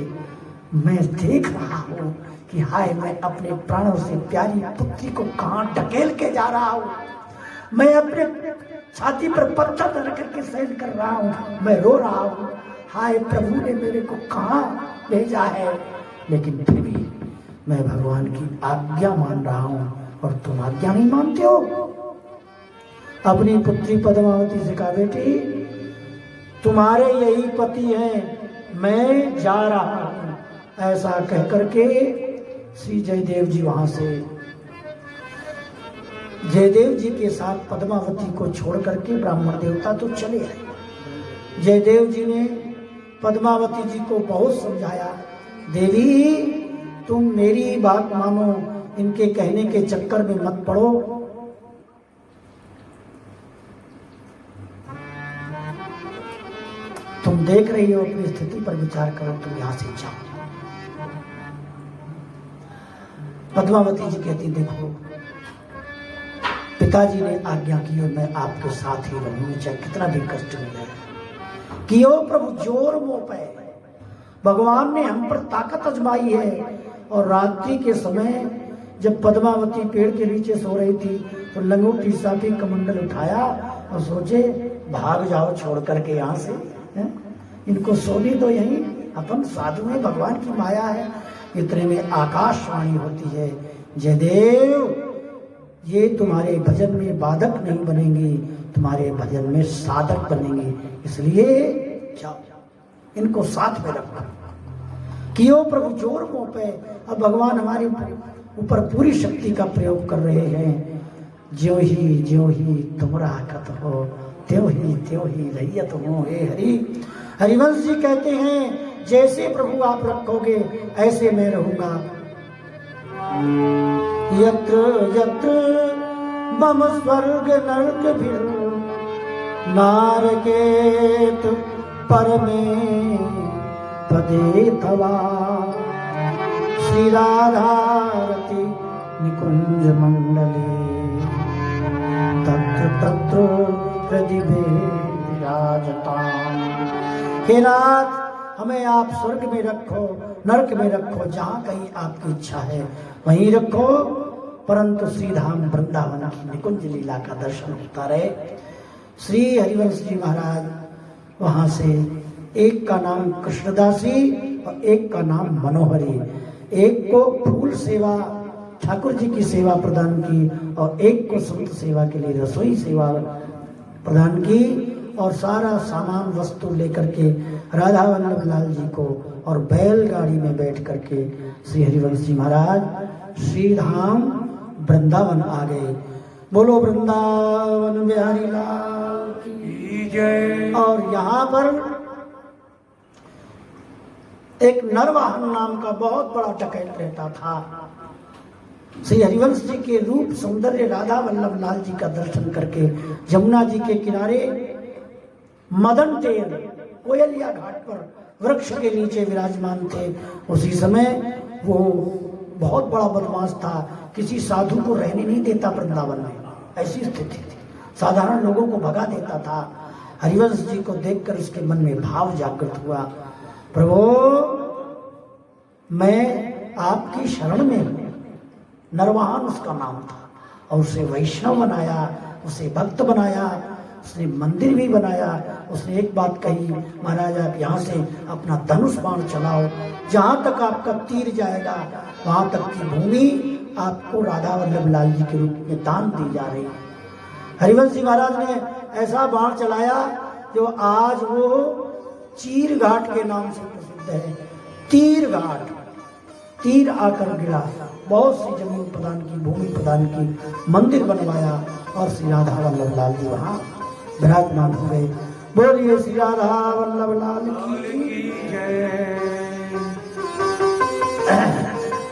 मैं देख रहा हूं कि हाय मैं अपने प्राणों से प्यारी पुत्री को कहां ढकेल के जा रहा हूं। मैं अपने छाती पर पत्थर रख करके सहन कर रहा हूं, मैं रो रहा हूं, हाय प्रभु ने मेरे को कहां भेजा है। लेकिन फिर भी मैं भगवान की आज्ञा मान रहा हूं और तुम आज्ञा नहीं मानते हो। अपनी पुत्री पद्मावती से कहा बेटी तुम्हारे यही पति हैं, मैं जा रहा हूं। ऐसा कह करके श्री जयदेव जी वहां से जयदेव जी के साथ पद्मावती को छोड़ करके ब्राह्मण देवता तो चले आए। जयदेव जी ने पद्मावती जी को बहुत समझाया, देवी तुम मेरी बात मानो, इनके कहने के चक्कर में मत पड़ो। तुम देख रही हो, अपनी स्थिति पर विचार करो, तुम यहां से जाओ। पद्मावती जी कहती, देखो पिताजी ने आज्ञा की और मैं आपके साथ ही रहूंगी, चाहे कितना भी कष्ट मिले। कियो प्रभु जोर मोह पे, भगवान ने हम पर ताकत आजमाई है। और रात्रि के समय जब पद्मावती पेड़ के नीचे सो रही थी तो लंगोटी साफी कमंडल उठाया और सोचे भाग जाओ छोड़ करके यहाँ से, इनको सोने दो यहीं, अपन साधु में भगवान की माया है। इतने में आकाशवाणी होती है, जयदेव ये तुम्हारे भजन में बाधक नहीं बनेंगी, तुम्हारे भजन में साधक बनेंगे, इसलिए जाओ इनको साथ में रखो। कियो प्रभु जोर मोह पे, अब भगवान हमारे ऊपर पूरी शक्ति का प्रयोग कर रहे हैं। ज्यों ही तुम राकत हो, त्यों ही रैयत हो। हे हरि, हरिवंश जी कहते हैं जैसे प्रभु आप रखोगे ऐसे मैं रहूंगा। यत्र यत्र मम स्वर्ग नरक भी नारकेत परमे पदे तवा, श्री राधारति निकुंज मंडले, तत्र तत्र प्रतिभे विराजताम्। हे नाथ, हमें आप स्वर्ग में रखो, नरक में रखो, जहाँ कहीं आपकी इच्छा है वहीं रखो, परंतु श्री धाम वृंदावन की निकुंज लीला का दर्शन होता रहे। श्री हरिवंश जी महाराज वहां से, एक का नाम कृष्णदासी और एक का नाम मनोहरी, एक को फूल सेवा ठाकुर जी की सेवा प्रदान की और एक को संत सेवा के लिए रसोई सेवा प्रदान की, और सारा सामान वस्तु लेकर के राधा वल्लभ लाल जी को और बैलगाड़ी में बैठ करके श्री हरिवंश जी महाराज श्री धाम वृंदावन आ गए। बोलो वृंदावन बिहारी लाल की जय। और यहाँ पर एक नरवाहन नाम का बहुत बड़ा डकैत रहता था। श्री हरिवंश जी के रूप सौंदर्य राधा वल्लभ लाल जी का दर्शन करके जमुना जी के किनारे मदन टेर कोयलिया घाट पर वृक्ष के नीचे विराजमान थे। उसी समय वो बहुत बड़ा बदमाश था, किसी साधु को रहने नहीं देता वृंदावन में, ऐसी स्थिति थी, साधारण लोगों को भगा देता था। हरिवंश जी को देखकर उसके मन में भाव जागृत हुआ, प्रभु मैं आपकी शरण में हूँ। नरवाहन उसका नाम था और उसे वैष्णव बनाया, उसे भक्त बनाया, उसने मंदिर भी बनाया। उसने एक बात कही, महाराज आप यहाँ से अपना धनुष बाण चलाओ, जहाँ तक आपका तीर जाएगा वहाँ तक की भूमि आपको राधा वल्लभ लाल जी के रूप में दान दी जा रही। हरिवंश जी महाराज ने ऐसा बाण चलाया जो आज वो चीर घाट के नाम से प्रसिद्ध है। तीर घाट, तीर आकर गिरा, बहुत सी जमीन प्रदान की, भूमि प्रदान की, मंदिर बनवाया और श्री राधा वल्लभ लाल जी वहाँ विराजमान हो गए। बोलिए श्री राधा वल्लभ लाल की जय।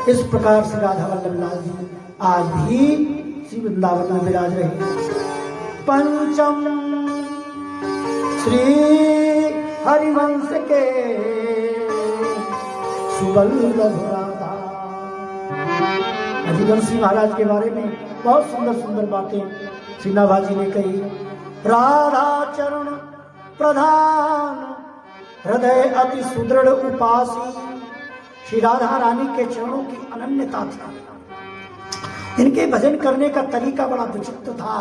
इस प्रकार से राधा वल्लभ लाल जी आज भी श्री वृंदावन में विराज रहे। पंचम श्री हरिवंश के सुवल्लभ राधा। हरिवंशी महाराज के बारे में बहुत सुंदर सुंदर बातें श्री नाभाजी ने कही। राधा चरण प्रधान हृदय अति सुदृढ़ उपासी। श्री राधा रानी के चरणों की अनन्यता थी। इनके भजन करने का तरीका बड़ा विचित्र था।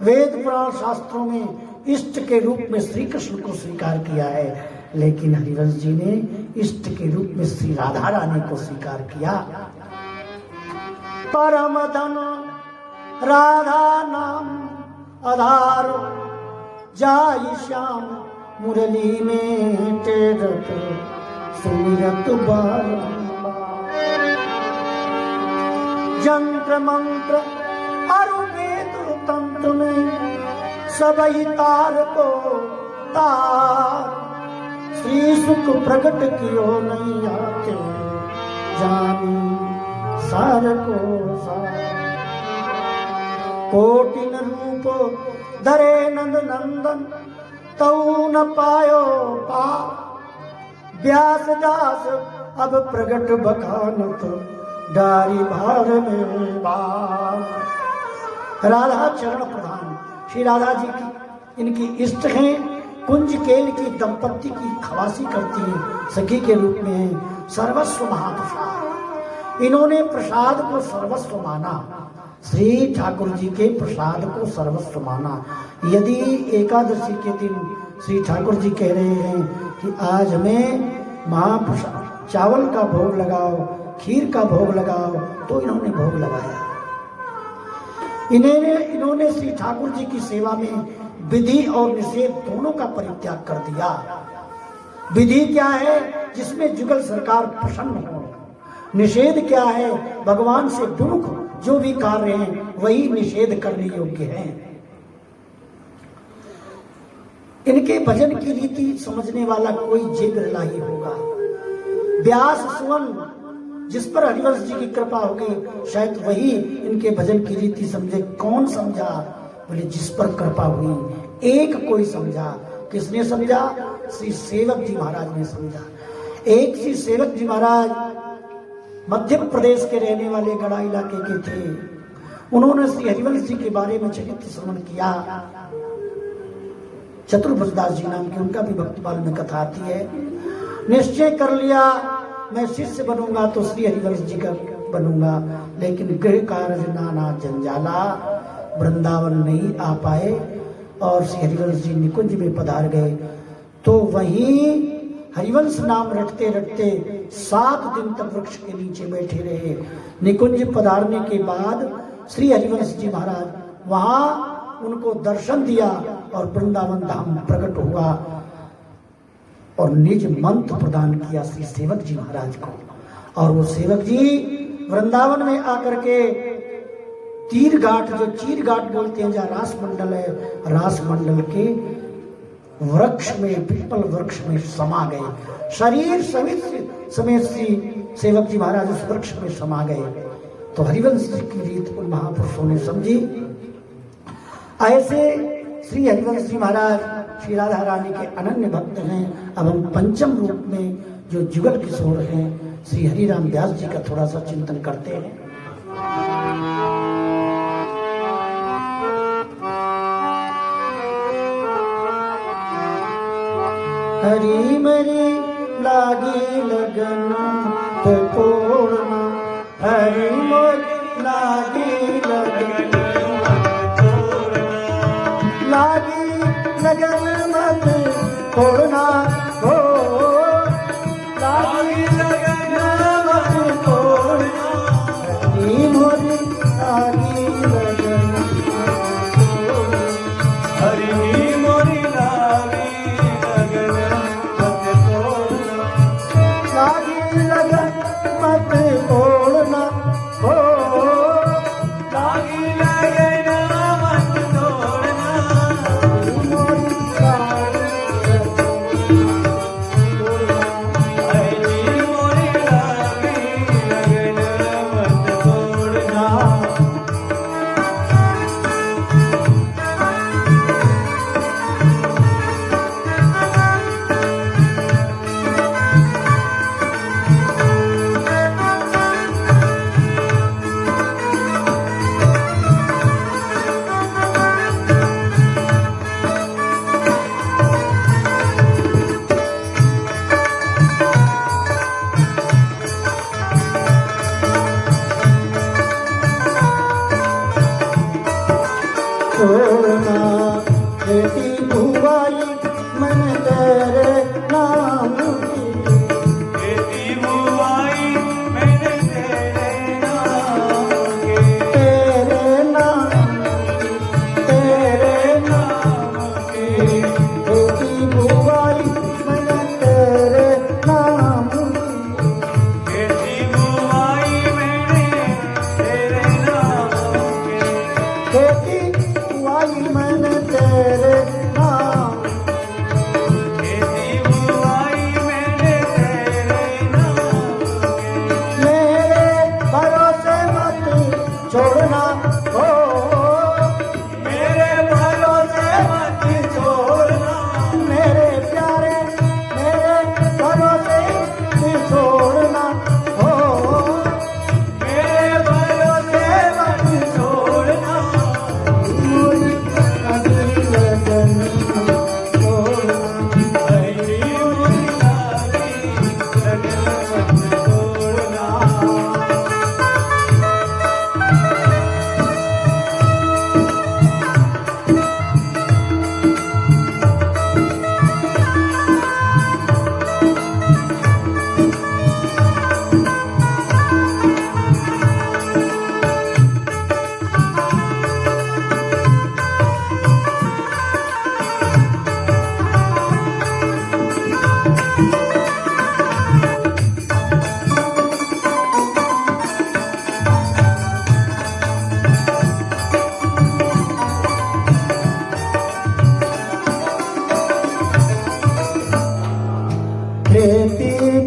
वेद पुराण शास्त्रों में इष्ट के रूप में श्री कृष्ण को स्वीकार किया है, लेकिन हरिवंश जी ने इष्ट के रूप में श्री राधा रानी को स्वीकार किया। परम धन राधा नाम आधार, जाई श्याम मुरली में टेरत सुमिरत बारंबार। यंत्र मंत्र अरु वेद तंत्र में सबई तार को तार, श्री सुख प्रकट कियो नहीं आते जानी सार को सार। कोटिन रूप धरे नंद नंदन तऊ न पायो पा, व्यास दास अब प्रगट बखानत डारी भार में बार। राधा चरण प्रधान श्री राधा जी की इनकी इष्ट हैं, कुंज केल की दंपत्ति की खवासी करती हैं, सखी के रूप में सर्वस्व महाप्रसाद। इन्होंने प्रसाद को सर्वस्व माना, श्री ठाकुर जी के प्रसाद को सर्वस्व माना। यदि एकादशी के दिन श्री ठाकुर जी कह रहे हैं कि आज हमें महाप्रसाद चावल का भोग लगाओ, खीर का भोग लगाओ, तो इन्होंने भोग लगाया। इन्होंने श्री ठाकुर जी की सेवा में विधि और निषेध दोनों का परित्याग कर दिया। विधि क्या है? जिसमें जुगल सरकार प्रसन्न हो। निषेध क्या है? भगवान से विमुख जो भी कार्य हैं वही निषेध करने योग्य हैं। इनके भजन की रीति समझने वाला कोई जेगरला ही होगा। व्यास सुवन जिस पर हरिवंश जी की कृपा होगी शायद वही इनके भजन की रीति समझे। कौन समझा? बोले जिस पर कृपा हुई एक कोई समझा। किसने समझा? श्री सेवक जी महाराज ने समझा। एक श्री सेवक जी महाराज मध्य प्रदेश के रहने वाले गढ़ा इलाके के थे। उन्होंने श्री हरिवंश जी के बारे में चरित्र श्रवण किया। चतुर्भुजदास जी नाम की उनका भी भक्तपाल में कथा आती है। निश्चय कर लिया मैं शिष्य बनूंगा तो श्री हरिवंश जी का बनूंगा, लेकिन गृह कार्य नाना जंजाला, वृंदावन नहीं आ पाए और श्री हरिवंश जी निकुंज में पधार गए। तो वहीं हरिवंश नाम रटते रटते 7 दिन तक वृक्ष के नीचे बैठे रहे। निकुंज पधारने के बाद श्री हरिवंश जी महाराज वहां उनको दर्शन दिया और वृंदावन धाम प्रकट हुआ और निज मंत्र प्रदान किया श्री सेवक जी महाराज को। और वो सेवक जी वृंदावन में आकर के तीर घाट, जो चीर घाट बोलते हैं, जहाँ रास मंडल है, रास मंडल के वृक्ष में, पीपल वृक्ष में समा गए। शरीर समेत श्री सेवक जी महाराज उस वृक्ष में समा गए। तो हरिवंश जी की रीत उन महापुरुषों ने समझी। ऐसे श्री हरिवंश जी महाराज श्री राधा रानी के अनन्य भक्त हैं। अब हम पंचम रूप में जो जुगल किशोर हैं श्री हरिराम व्यास जी का थोड़ा सा चिंतन करते हैं। हरि मरी लागी लगन तो तोड़ना, हरि मोरी लागी लगन लागी लगन मत तोड़ना हो, लागी लगन मत तोड़ना, हरि मोरी लागी लगन हरि मोरी लागी लगन मत तोड़ना, लागी लगन मत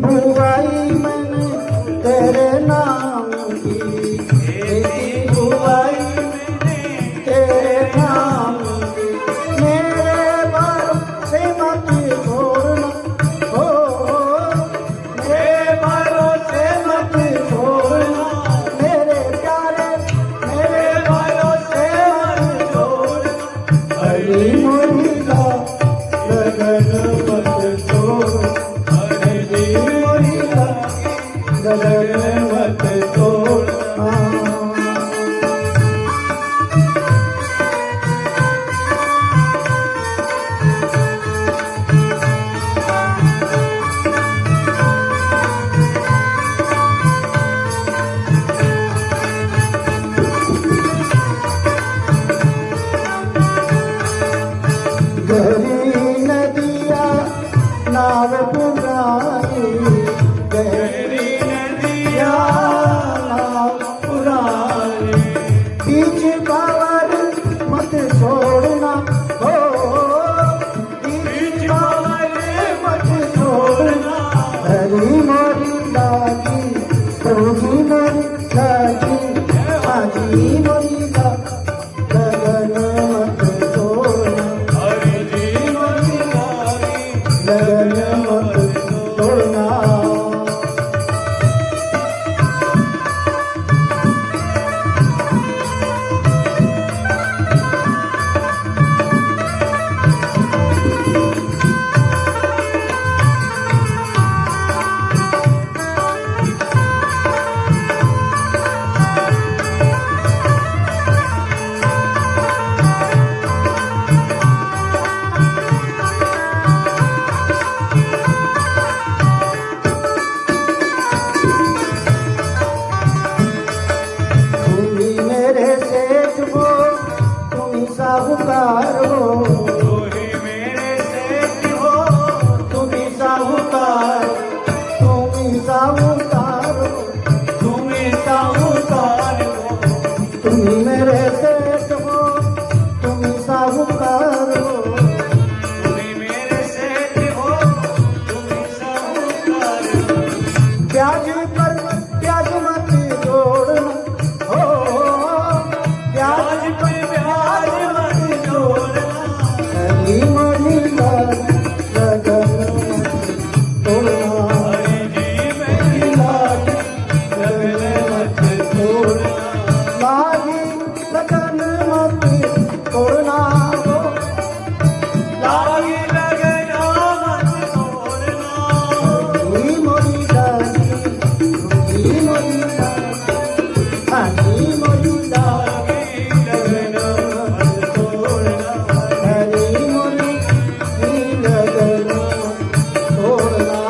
बुआई मैंने तेरे नाम की, खेती बुआई मैंने तेरे नाम की, मेरे भरोसे मत छोड़ना, हो मेरे भरोसे मत छोड़ना, मेरे प्यारे मेरे भरोसे मत छोड़ना, हरी मुरीदा लगन मत छोड़, हरी मुरीदा लगन मत छोड़ना। गहरी नदिया नाव पुरानी, गहरी नदिया नाव पुरानी, बीच पावर मत छोड़ना, हो बीच पावर मत छोड़ना, हरी मोरी लागी होगी मोरी लागी, हाजी मोरी लगन मत छोड़ना, लगन मत छोड़ना। तुम्ही मेरे सेठ हो, तुम्ही साहूकार हो, तुम्ही मेरे सेठ हो, तुम्ही साहूकार, तुम्ही साहूकार हो, तुम्ही साहूकार हो, तुम्ही मेरे सेठ हो, तुम्ही साहूकार हो, तुम्ही मेरे सेठ हो, तुम्ही साहूकार हो, ब्याज पर ब्याज मत जोड़ना, हो ब्याज पर ब्याज मत जोड़ना, हरी मोरी लगन मत तोड़ना, हरी मोरी लगन मत तोड़ना, लागी लगन मत तोड़ना, हो लागी लगन मत तोड़ना, हरी मोरी मोरीदा, हरी मोरीदा लगन मत तोड़ना, हरी मोरी लगन मत तोड़ना।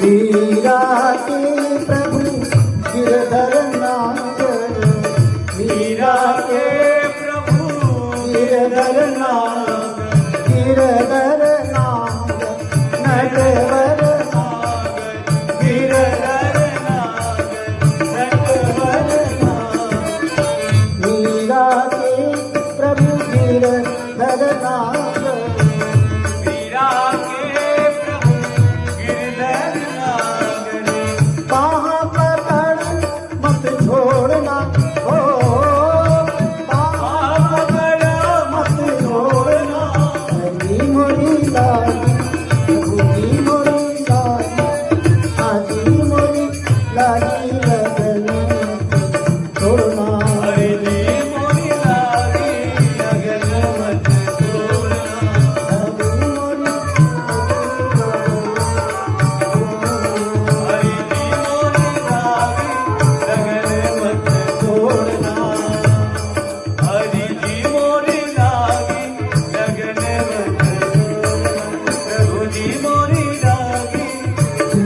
मीरा के प्रभु गिरधर नागर, मीरा के प्रभु गिरधर नागर, गिरधर नागर, नटवर नागर, गिरधर नागर, नटवर नागर, मीरा के प्रभु गिरधर नागर, मीरा के प्रभु गिरधर नागर, बाह पकड़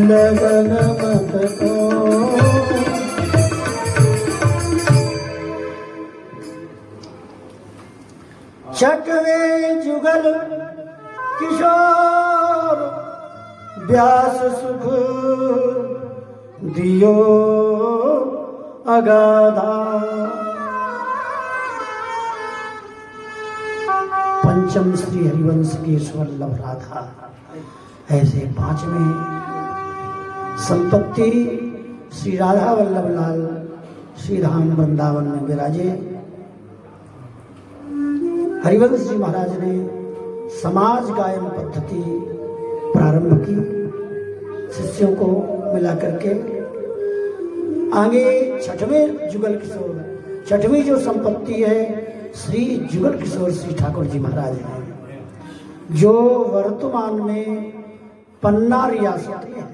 लगन मत को। छठवे जुगल किशोर व्यास सुख दियो अगाधा। पंचम श्री हरिवंश केशव वल्लभ राधा। ऐसे पांचवें संपत्ति श्री राधा वल्लभ लाल श्री धाम वृंदावन में विराजे। हरिवंश जी महाराज ने समाज गायन पद्धति प्रारंभ की, शिष्यों को मिला करके। आगे छठवें जुगल किशोर, छठवीं जो संपत्ति है श्री जुगल किशोर श्री ठाकुर जी महाराज हैं, जो वर्तमान में पन्ना रियासत में है।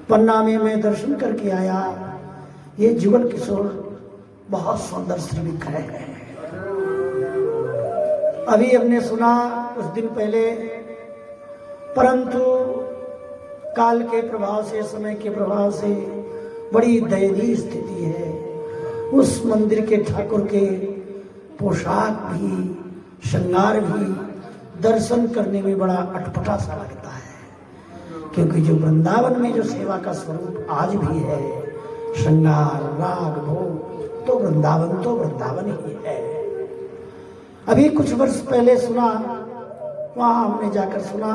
पन्ना में मैं दर्शन करके आया। ये जुगल किशोर बहुत सुंदर श्री विग्रह है। अभी हमने सुना कुछ दिन पहले, परंतु काल के प्रभाव से, समय के प्रभाव से बड़ी दयनीय स्थिति है। उस मंदिर के ठाकुर के पोशाक भी, श्रृंगार भी दर्शन करने में बड़ा अटपटा सा लगता है, क्योंकि जो वृंदावन में जो सेवा का स्वरूप आज भी है, श्रृंगार राग भोग, तो वृंदावन ही है। अभी कुछ वर्ष पहले सुना, वहां हमने जाकर सुना,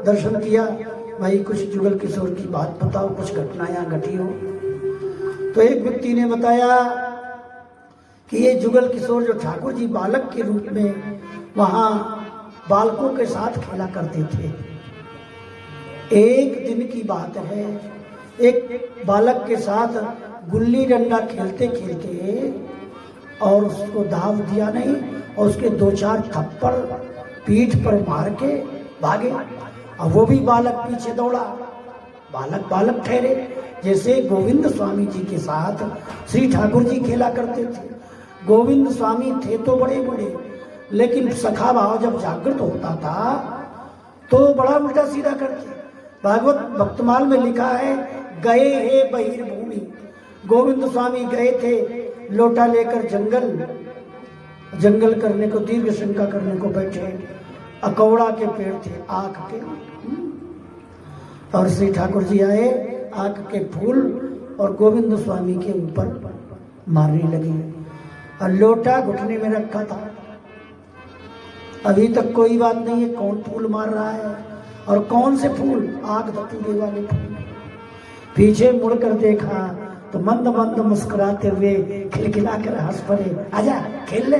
दर्शन किया। भाई कुछ जुगल किशोर की बात बताओ, कुछ घटना यहाँ घटी हो। तो एक व्यक्ति ने बताया कि ये जुगल किशोर जो ठाकुर जी बालक के रूप में वहां बालकों के साथ खेला करते थे। एक दिन की बात है, एक बालक के साथ गुल्ली डंडा खेलते खेलते और उसको दाव दिया नहीं, और उसके 2-4 थप्पड़ पीठ पर मार के भागे। अब वो भी बालक पीछे दौड़ा। बालक ठहरे, जैसे गोविंद स्वामी जी के साथ श्री ठाकुर जी खेला करते थे। गोविंद स्वामी थे तो बड़े बड़े, लेकिन सखा भाव जब जागृत होता था तो बड़ा उल्टा सीधा करते। भागवत भक्तमाल में लिखा है, गए हे बहिर्भूमि। गोविंद स्वामी गए थे लोटा लेकर जंगल करने को, दीर्घ शंका करने को बैठे। अकौड़ा के पेड़ थे, आक के, और श्री ठाकुर जी आए, आक के फूल और गोविंद स्वामी के ऊपर मारने लगे, और लोटा घुटने में रखा था। अभी तक कोई बात नहीं है कौन फूल मार रहा है और कौन से फूल, आग धतूरे वाले फूल। पीछे मुड़कर देखा तो मंद मंद मुस्कुराते हुए खिलखिला कर हंस पड़े, आजा खेल ले।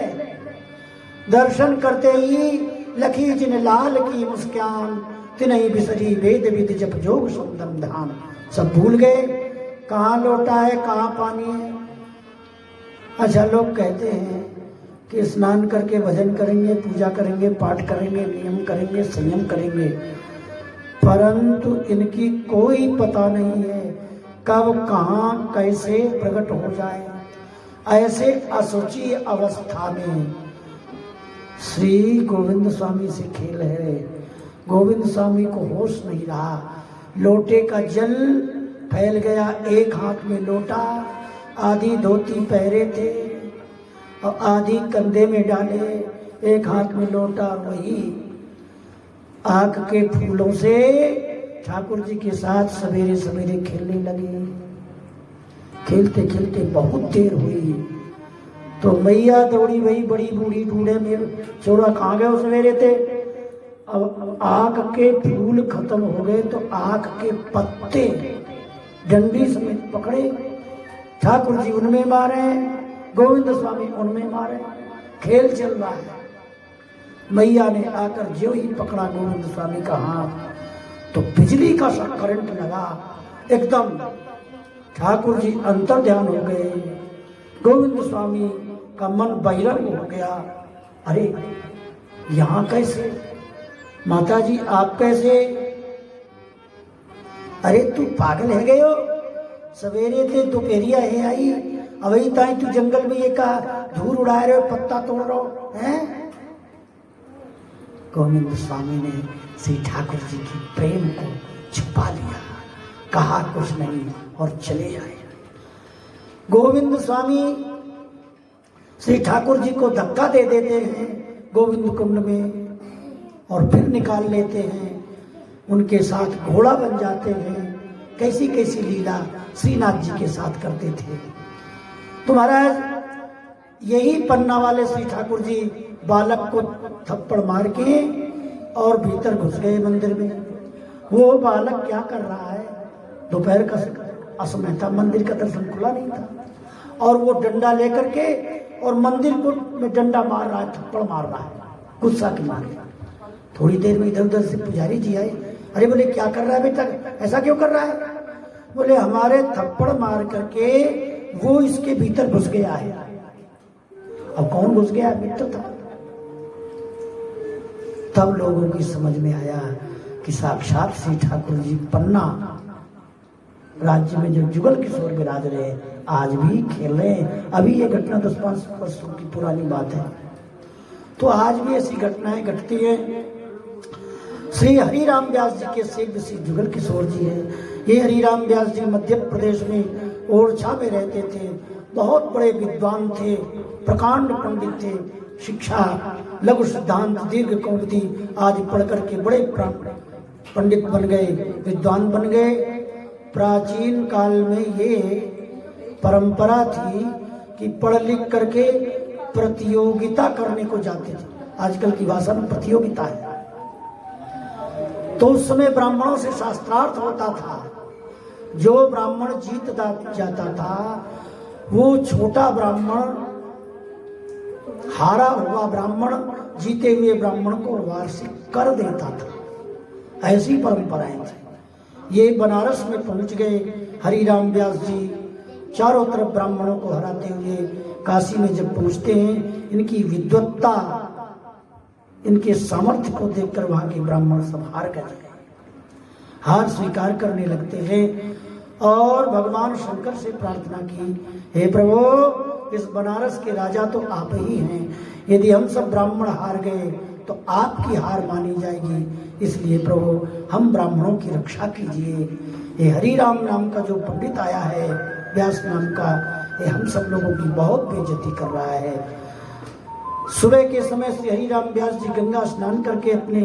दर्शन करते ही लखी जिन लाल की मुस्कान, तिनहि बिसरी वेद विद जप जोग सुंदम ध्यान। सब भूल गए कहाँ लोटा है, कहाँ पानी है। अच्छा, लोग कहते हैं कि स्नान करके भजन करेंगे, पूजा करेंगे, पाठ करेंगे, नियम करेंगे, संयम करेंगे, परंतु इनकी कोई पता नहीं है कब कहाँ कैसे प्रकट हो जाए। ऐसे असुचि अवस्था में श्री गोविंद स्वामी से खेल है। गोविंद स्वामी को होश नहीं रहा, लोटे का जल फैल गया। एक हाथ में लोटा, आधी धोती पहरे थे और आधी कंधे में डाले, एक हाथ में लोटा, वही आग के फूलों से ठाकुर जी के साथ सवेरे सवेरे खेलने लगे। खेलते खेलते बहुत देर हुई तो मैया दौड़ी, वही बड़ी बूढ़ी ढूंढे में, छोड़ा कहाँ गए सवेरे थे। अब आग के फूल खत्म हो गए तो आग के पत्ते डंडी समेत पकड़े, ठाकुर जी उनमें मारे, गोविंद स्वामी उनमें मारे, खेल चल रहा है। मैया ने आकर जो ही पकड़ा गोविंद स्वामी का हाथ तो बिजली का सा करंट लगा, एकदम ठाकुर जी अंतर ध्यान हो गए। गोविंद स्वामी का मन बहिरंग हो गया। अरे यहाँ कैसे, माता जी आप कैसे? अरे तू पागल है गयो, सवेरे थे दोपहरिया है आई, अभी ताई तू जंगल में ये का धूल उड़ा रहे हो, पत्ता तोड़ रहे हो हैं? गोविंद स्वामी ने श्री ठाकुर जी की प्रेम को छुपा लिया, कहा कुछ नहीं और चले आए। गोविंद स्वामी श्री ठाकुर जी को धक्का दे देते हैं गोविंद कुंड में और फिर निकाल लेते हैं, उनके साथ घोड़ा बन जाते हैं। कैसी कैसी लीला श्रीनाथ जी के साथ करते थे। तो महाराज यही पन्ना वाले श्री ठाकुर जी बालक को थप्पड़ मार के और भीतर घुस गए मंदिर में। वो बालक क्या कर रहा है, दोपहर का समय था, मंदिर का दर्शन खुला नहीं था, और वो डंडा लेकर के और मंदिर को में डंडा मार रहा है, थप्पड़ मार रहा है गुस्सा के मारे। थोड़ी देर में इधर उधर से पुजारी जी आए, अरे बोले क्या कर रहा है बेटा, ऐसा क्यों कर रहा है? बोले हमारे थप्पड़ मार करके वो इसके भीतर घुस गया है। अब कौन घुस गया? मित्र था। तब लोगों की समझ में आया कि साक्षात श्री ठाकुर जी पन्ना राज्य में जो जुगल किशोर विराज रहे आज भी खेल रहे हैं। अभी ये घटना 10-5 वर्षों की पुरानी बात है, तो आज भी ऐसी घटनाएं घटती हैं। श्री हरिराम व्यास जी के सेव्य श्री जुगल किशोर जी हैं। ये हरिराम व्यास जी मध्य प्रदेश में ओरछा में रहते थे। बहुत बड़े विद्वान थे, प्रकांड पंडित थे। शिक्षा, लघु सिद्धांत, दीर्घ कौमुदी आदि पढ़ करके बड़े पंडित बन गए, विद्वान बन गए। प्राचीन काल में ये परंपरा थी कि पढ़ लिख करके प्रतियोगिता करने को जाते थे। आजकल की भाषा में प्रतियोगिता है। तो उस समय ब्राह्मणों से शास्त्रार्थ होता था। जो ब्राह्मण जीत जाता था वो छोटा ब्राह्मण, हारा हुआ ब्राह्मण जीते हुए ब्राह्मण को वार्षिक कर देता था। ऐसी परंपराएं थी। ये बनारस में पहुंच गए हरिराम व्यास जी। चारों तरफ ब्राह्मणों को हराते हुए काशी में जब पहुंचते हैं, इनकी विद्वत्ता, इनके सामर्थ्य को देखकर वहां के ब्राह्मण सब हार गए, हार स्वीकार करने लगते हैं और भगवान शंकर से प्रार्थना की, हे प्रभु इस बनारस के राजा तो आप ही हैं, यदि हम सब ब्राह्मण हार गए तो आपकी हार मानी जाएगी, इसलिए प्रभु हम ब्राह्मणों की रक्षा कीजिए। ये हरिराम नाम का जो पंडित आया है, व्यास नाम का, ये हम सब लोगों की बहुत बेइज्जती कर रहा है। सुबह के समय श्री हरिराम व्यास जी गंगा स्नान करके अपने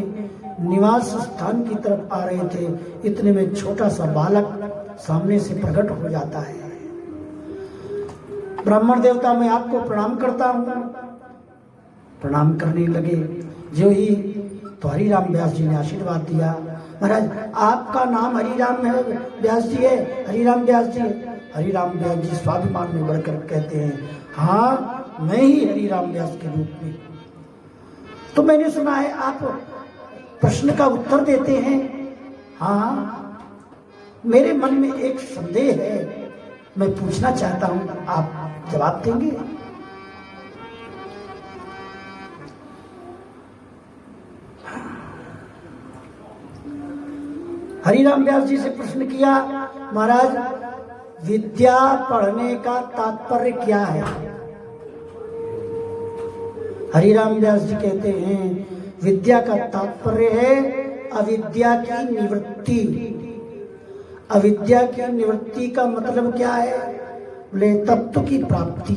निवास स्थान की तरफ आ रहे थे। इतने में छोटा सा बालक सामने से प्रकट हो जाता है। ब्राह्मण देवता मैं आपको प्रणाम करता हूँ। प्रणाम करने लगे जो ही तो हरिराम व्यास जी ने आशीर्वाद दिया। महाराज आपका नाम हरिराम है, व्यास जी है, हरिराम व्यास जी है। हरिराम व्यास जी स्वाभिमान में बढ़कर कहते हैं, हाँ मैं ही हरिराम व्यास के रूप में। तो मैंने सुना है आप प्रश्न का उत्तर देते हैं। हाँ, मेरे मन में एक संदेह है, मैं पूछना चाहता हूं, आप जवाब देंगे? हरिराम व्यास जी से प्रश्न किया, महाराज विद्या पढ़ने का तात्पर्य क्या है? हरिराम व्यास जी कहते हैं, विद्या का तात्पर्य है अविद्या की निवृत्ति। अविद्या की निवृत्ति का मतलब क्या है? बोले तत्व की प्राप्ति।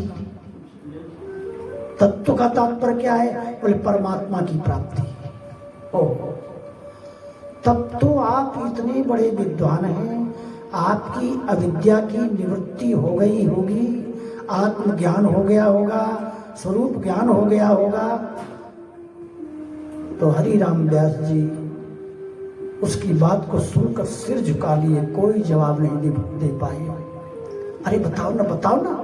तत्व का तात्पर्य क्या है? बोले परमात्मा की प्राप्ति। ओह, तब तो आप इतने बड़े विद्वान हैं, आपकी अविद्या की निवृत्ति हो गई होगी, आत्मज्ञान हो गया होगा, स्वरूप ज्ञान हो गया होगा। तो हरिराम व्यास जी उसकी बात को सुनकर सिर झुका लिए, कोई जवाब नहीं दे पाए। अरे बताओ ना, बताओ ना।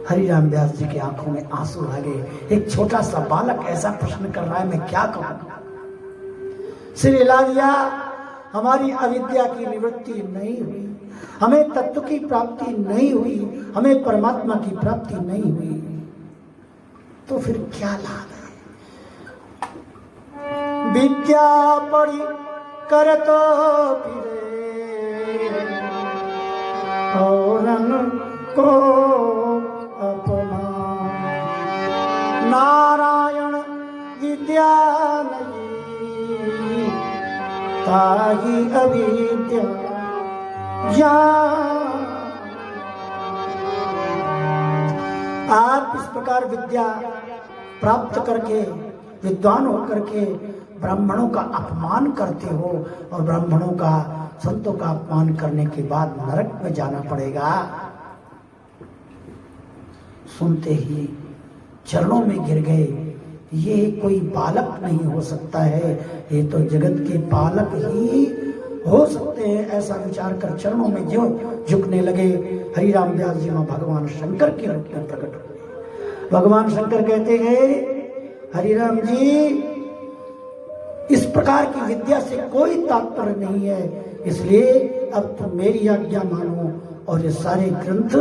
हरिराम व्यास जी की आंखों में आंसू आ गए। एक छोटा सा बालक ऐसा प्रश्न कर रहा है, मैं क्या कहूं? सिर हिला दिया। हमारी अविद्या की निवृत्ति नहीं हुई, हमें तत्व की प्राप्ति नहीं हुई, हमें परमात्मा की प्राप्ति नहीं हुई, तो फिर क्या लाभ है? विद्या पढ़ी कर तो फिरे औरन को अपना, नारायण विद्या नहीं ताही अविद्या ज्ञान। आप इस प्रकार विद्या प्राप्त करके विद्वान होकर के ब्राह्मणों का अपमान करते हो और ब्राह्मणों का संतों का अपमान करने के बाद नरक में जाना पड़ेगा। सुनते ही चरणों में गिर गए। ये कोई बालक नहीं हो सकता है, ये तो जगत के पालक ही हो सकते हैं। ऐसा विचार कर चरणों में जो झुकने लगे, हरि राम व्यास जी वहां भगवान शंकर के रूप में प्रकट हुए। भगवान शंकर कहते हैं, हरि राम जी, इस प्रकार की विद्या से कोई तात्पर्य नहीं है, इसलिए अब तुम मेरी आज्ञा मानो और ये सारे ग्रंथ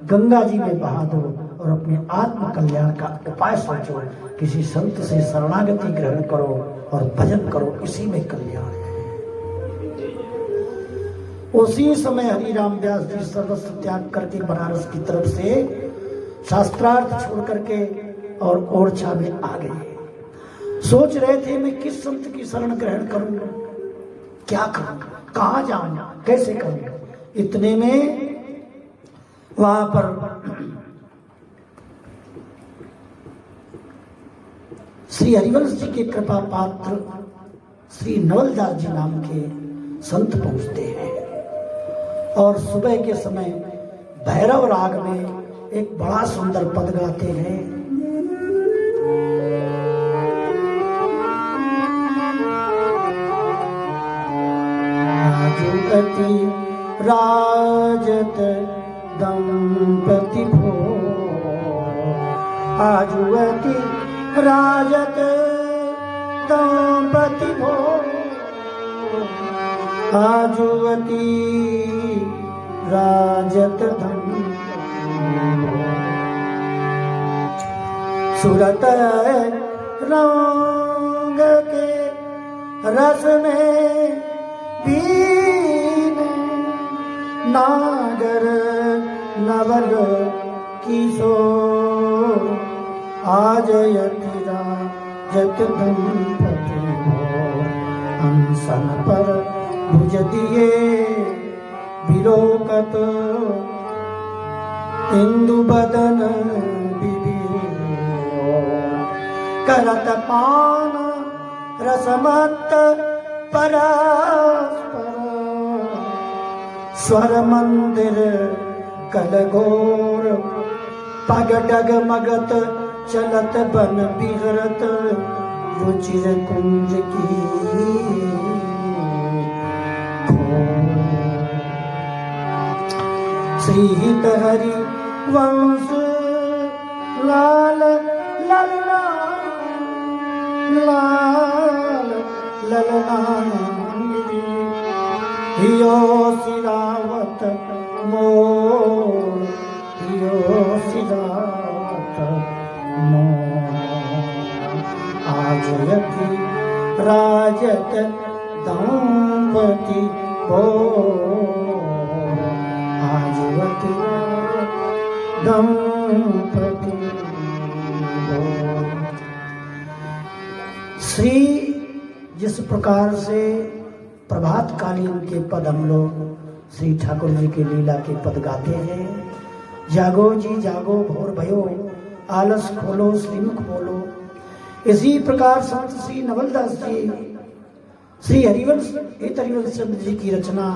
गंगा जी में बहा दो और अपने आत्म कल्याण का उपाय सोचो। किसी संत से शरणागति ग्रहण करो और भजन करो, इसी में कल्याण है। उसी समय हरि राम व्यास जी सर्वस्व त्याग करके बनारस की तरफ से शास्त्रार्थ छोड़ करके और ओरछा में आ गए। सोच रहे थे मैं किस संत की शरण ग्रहण करूं, क्या करूं, कहां जाऊं, कैसे करूं। इतने में वहां पर श्री हरिवंश जी के कृपा पात्र श्री नवलदास जी नाम के संत पहुंचते हैं और सुबह के समय भैरव राग में एक बड़ा सुंदर पद गाते हैं। आजुअति राजत दंपति भो, आजुअति राजत दंपति भो, आजुअति राजत दंपति भो। सुरत रंग के रस में बीन नागर नवल किशोर, आजयति राजत दंपति भोर। हंसन पर भुज दिए विलोकत, इंदु बदन करत पान रसमत परस्पर, स्वर मंदिर कलघोर पग डगमगत चलत बन बिहरत, रुचिर कुंज की श्रीहित हरि वंश लाल ललना लाल ललना, हियो सिरावत मोर, हियो सिरावत मोर। आजयति राजत दंपति भोर, आजयति दंपति भोर। श्री जिस प्रकार से प्रभात कालीन के पद हम लोग श्री ठाकुर जी के लीला के पद गाते हैं। जागो जी जागो भोर भयो, आलस खोलो श्रीमुख बोलो। इसी प्रकार संत श्री नवलदास जी श्री हरिवंश चंद्र जी की रचना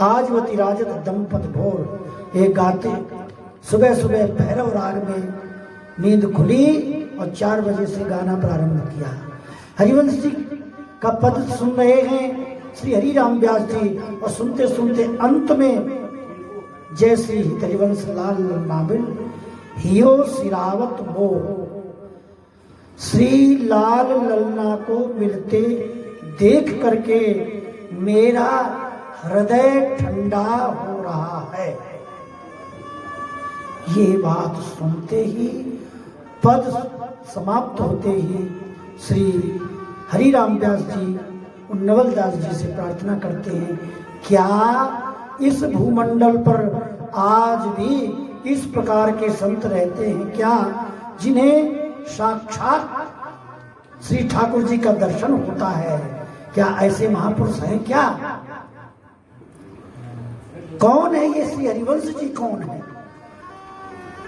आजवती राजत दंपत भोर ये गाते। सुबह सुबह भैरव राग में नींद खुली और 4 बजे से गाना प्रारंभ किया। हरिवंश जी का पद सुन रहे हैं श्री हरि राम व्यास जी और सुनते सुनते अंत में जय श्री हरिवंश लाल नाबिल हियो सिरावत मो, श्री लाल ललना को मिलते देख करके मेरा हृदय ठंडा हो रहा है। ये बात सुनते ही पद समाप्त होते ही श्री हरि राम व्यास जी नवलदास जी से प्रार्थना करते हैं, क्या इस भूमंडल पर आज भी इस प्रकार के संत रहते हैं क्या, जिन्हें साक्षात श्री ठाकुर जी का दर्शन होता है? क्या ऐसे महापुरुष हैं क्या? कौन है ये श्री हरिवंश जी, कौन है?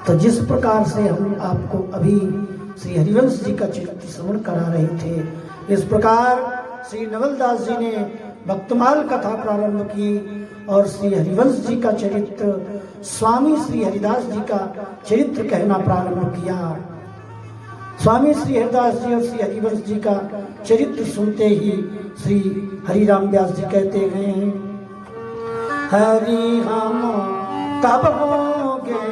तो जिस प्रकार से हम आपको अभी श्री हरिवंश जी का चरित्र श्रवण करा रहे थे, इस प्रकार श्री नवलदास जी ने भक्तमाल कथा प्रारंभ की और श्री हरिवंश जी का चरित्र, स्वामी श्री हरिदास जी का चरित्र कहना प्रारंभ किया। स्वामी श्री हरिदास जी और श्री हरिवंश जी का चरित्र सुनते ही श्री हरिराम व्यास जी कहते हैं, हरि हम कब होंगे,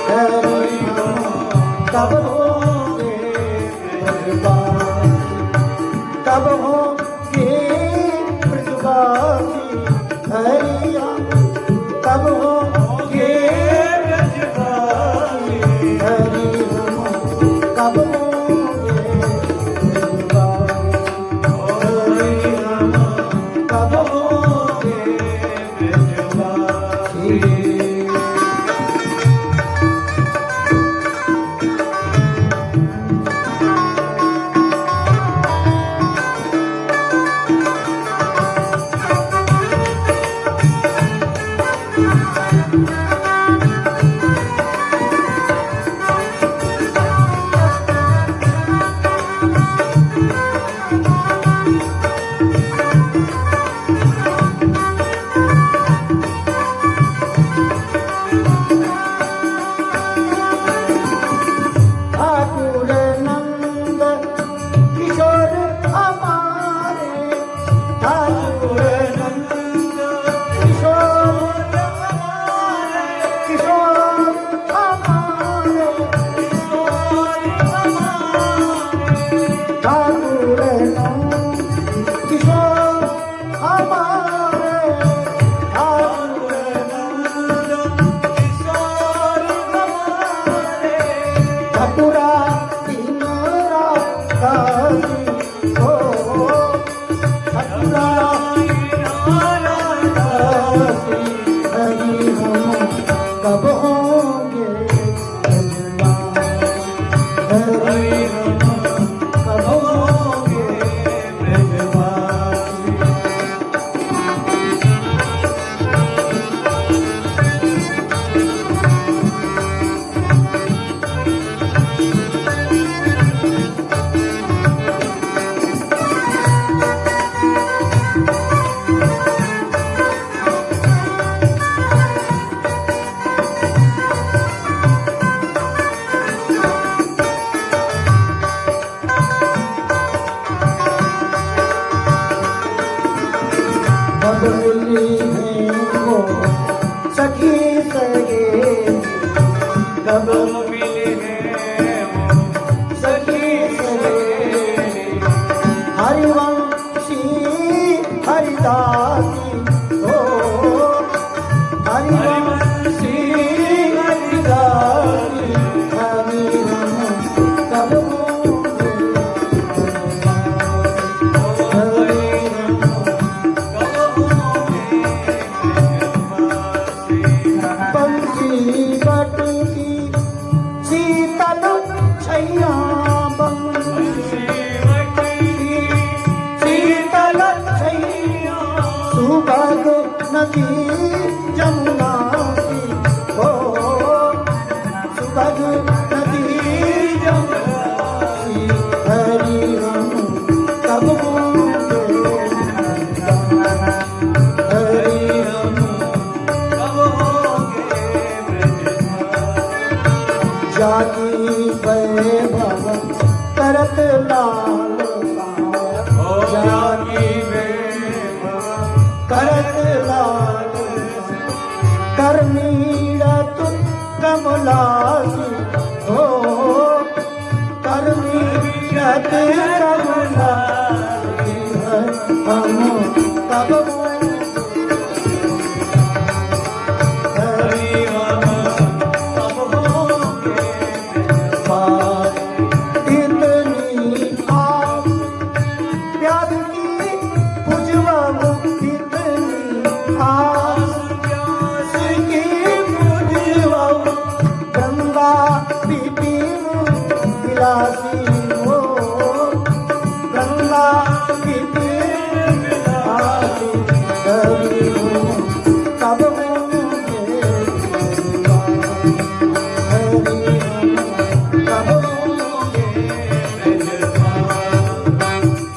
हरि हम कब होंगे, कब होंगे ब्रजवासी, हरि हम कब होंगे ब्रजवासी, हरि हम कब होंगे ब्रजवासी, हरि हम कब होंगे ब्रजवासी।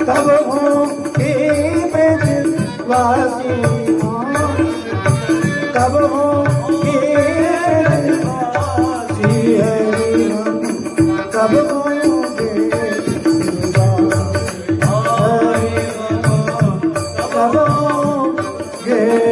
कब होंगे ब्रजवासी कब होंगे ब्रजवासी हरि राम कब होंगे हरि राम कब होंगे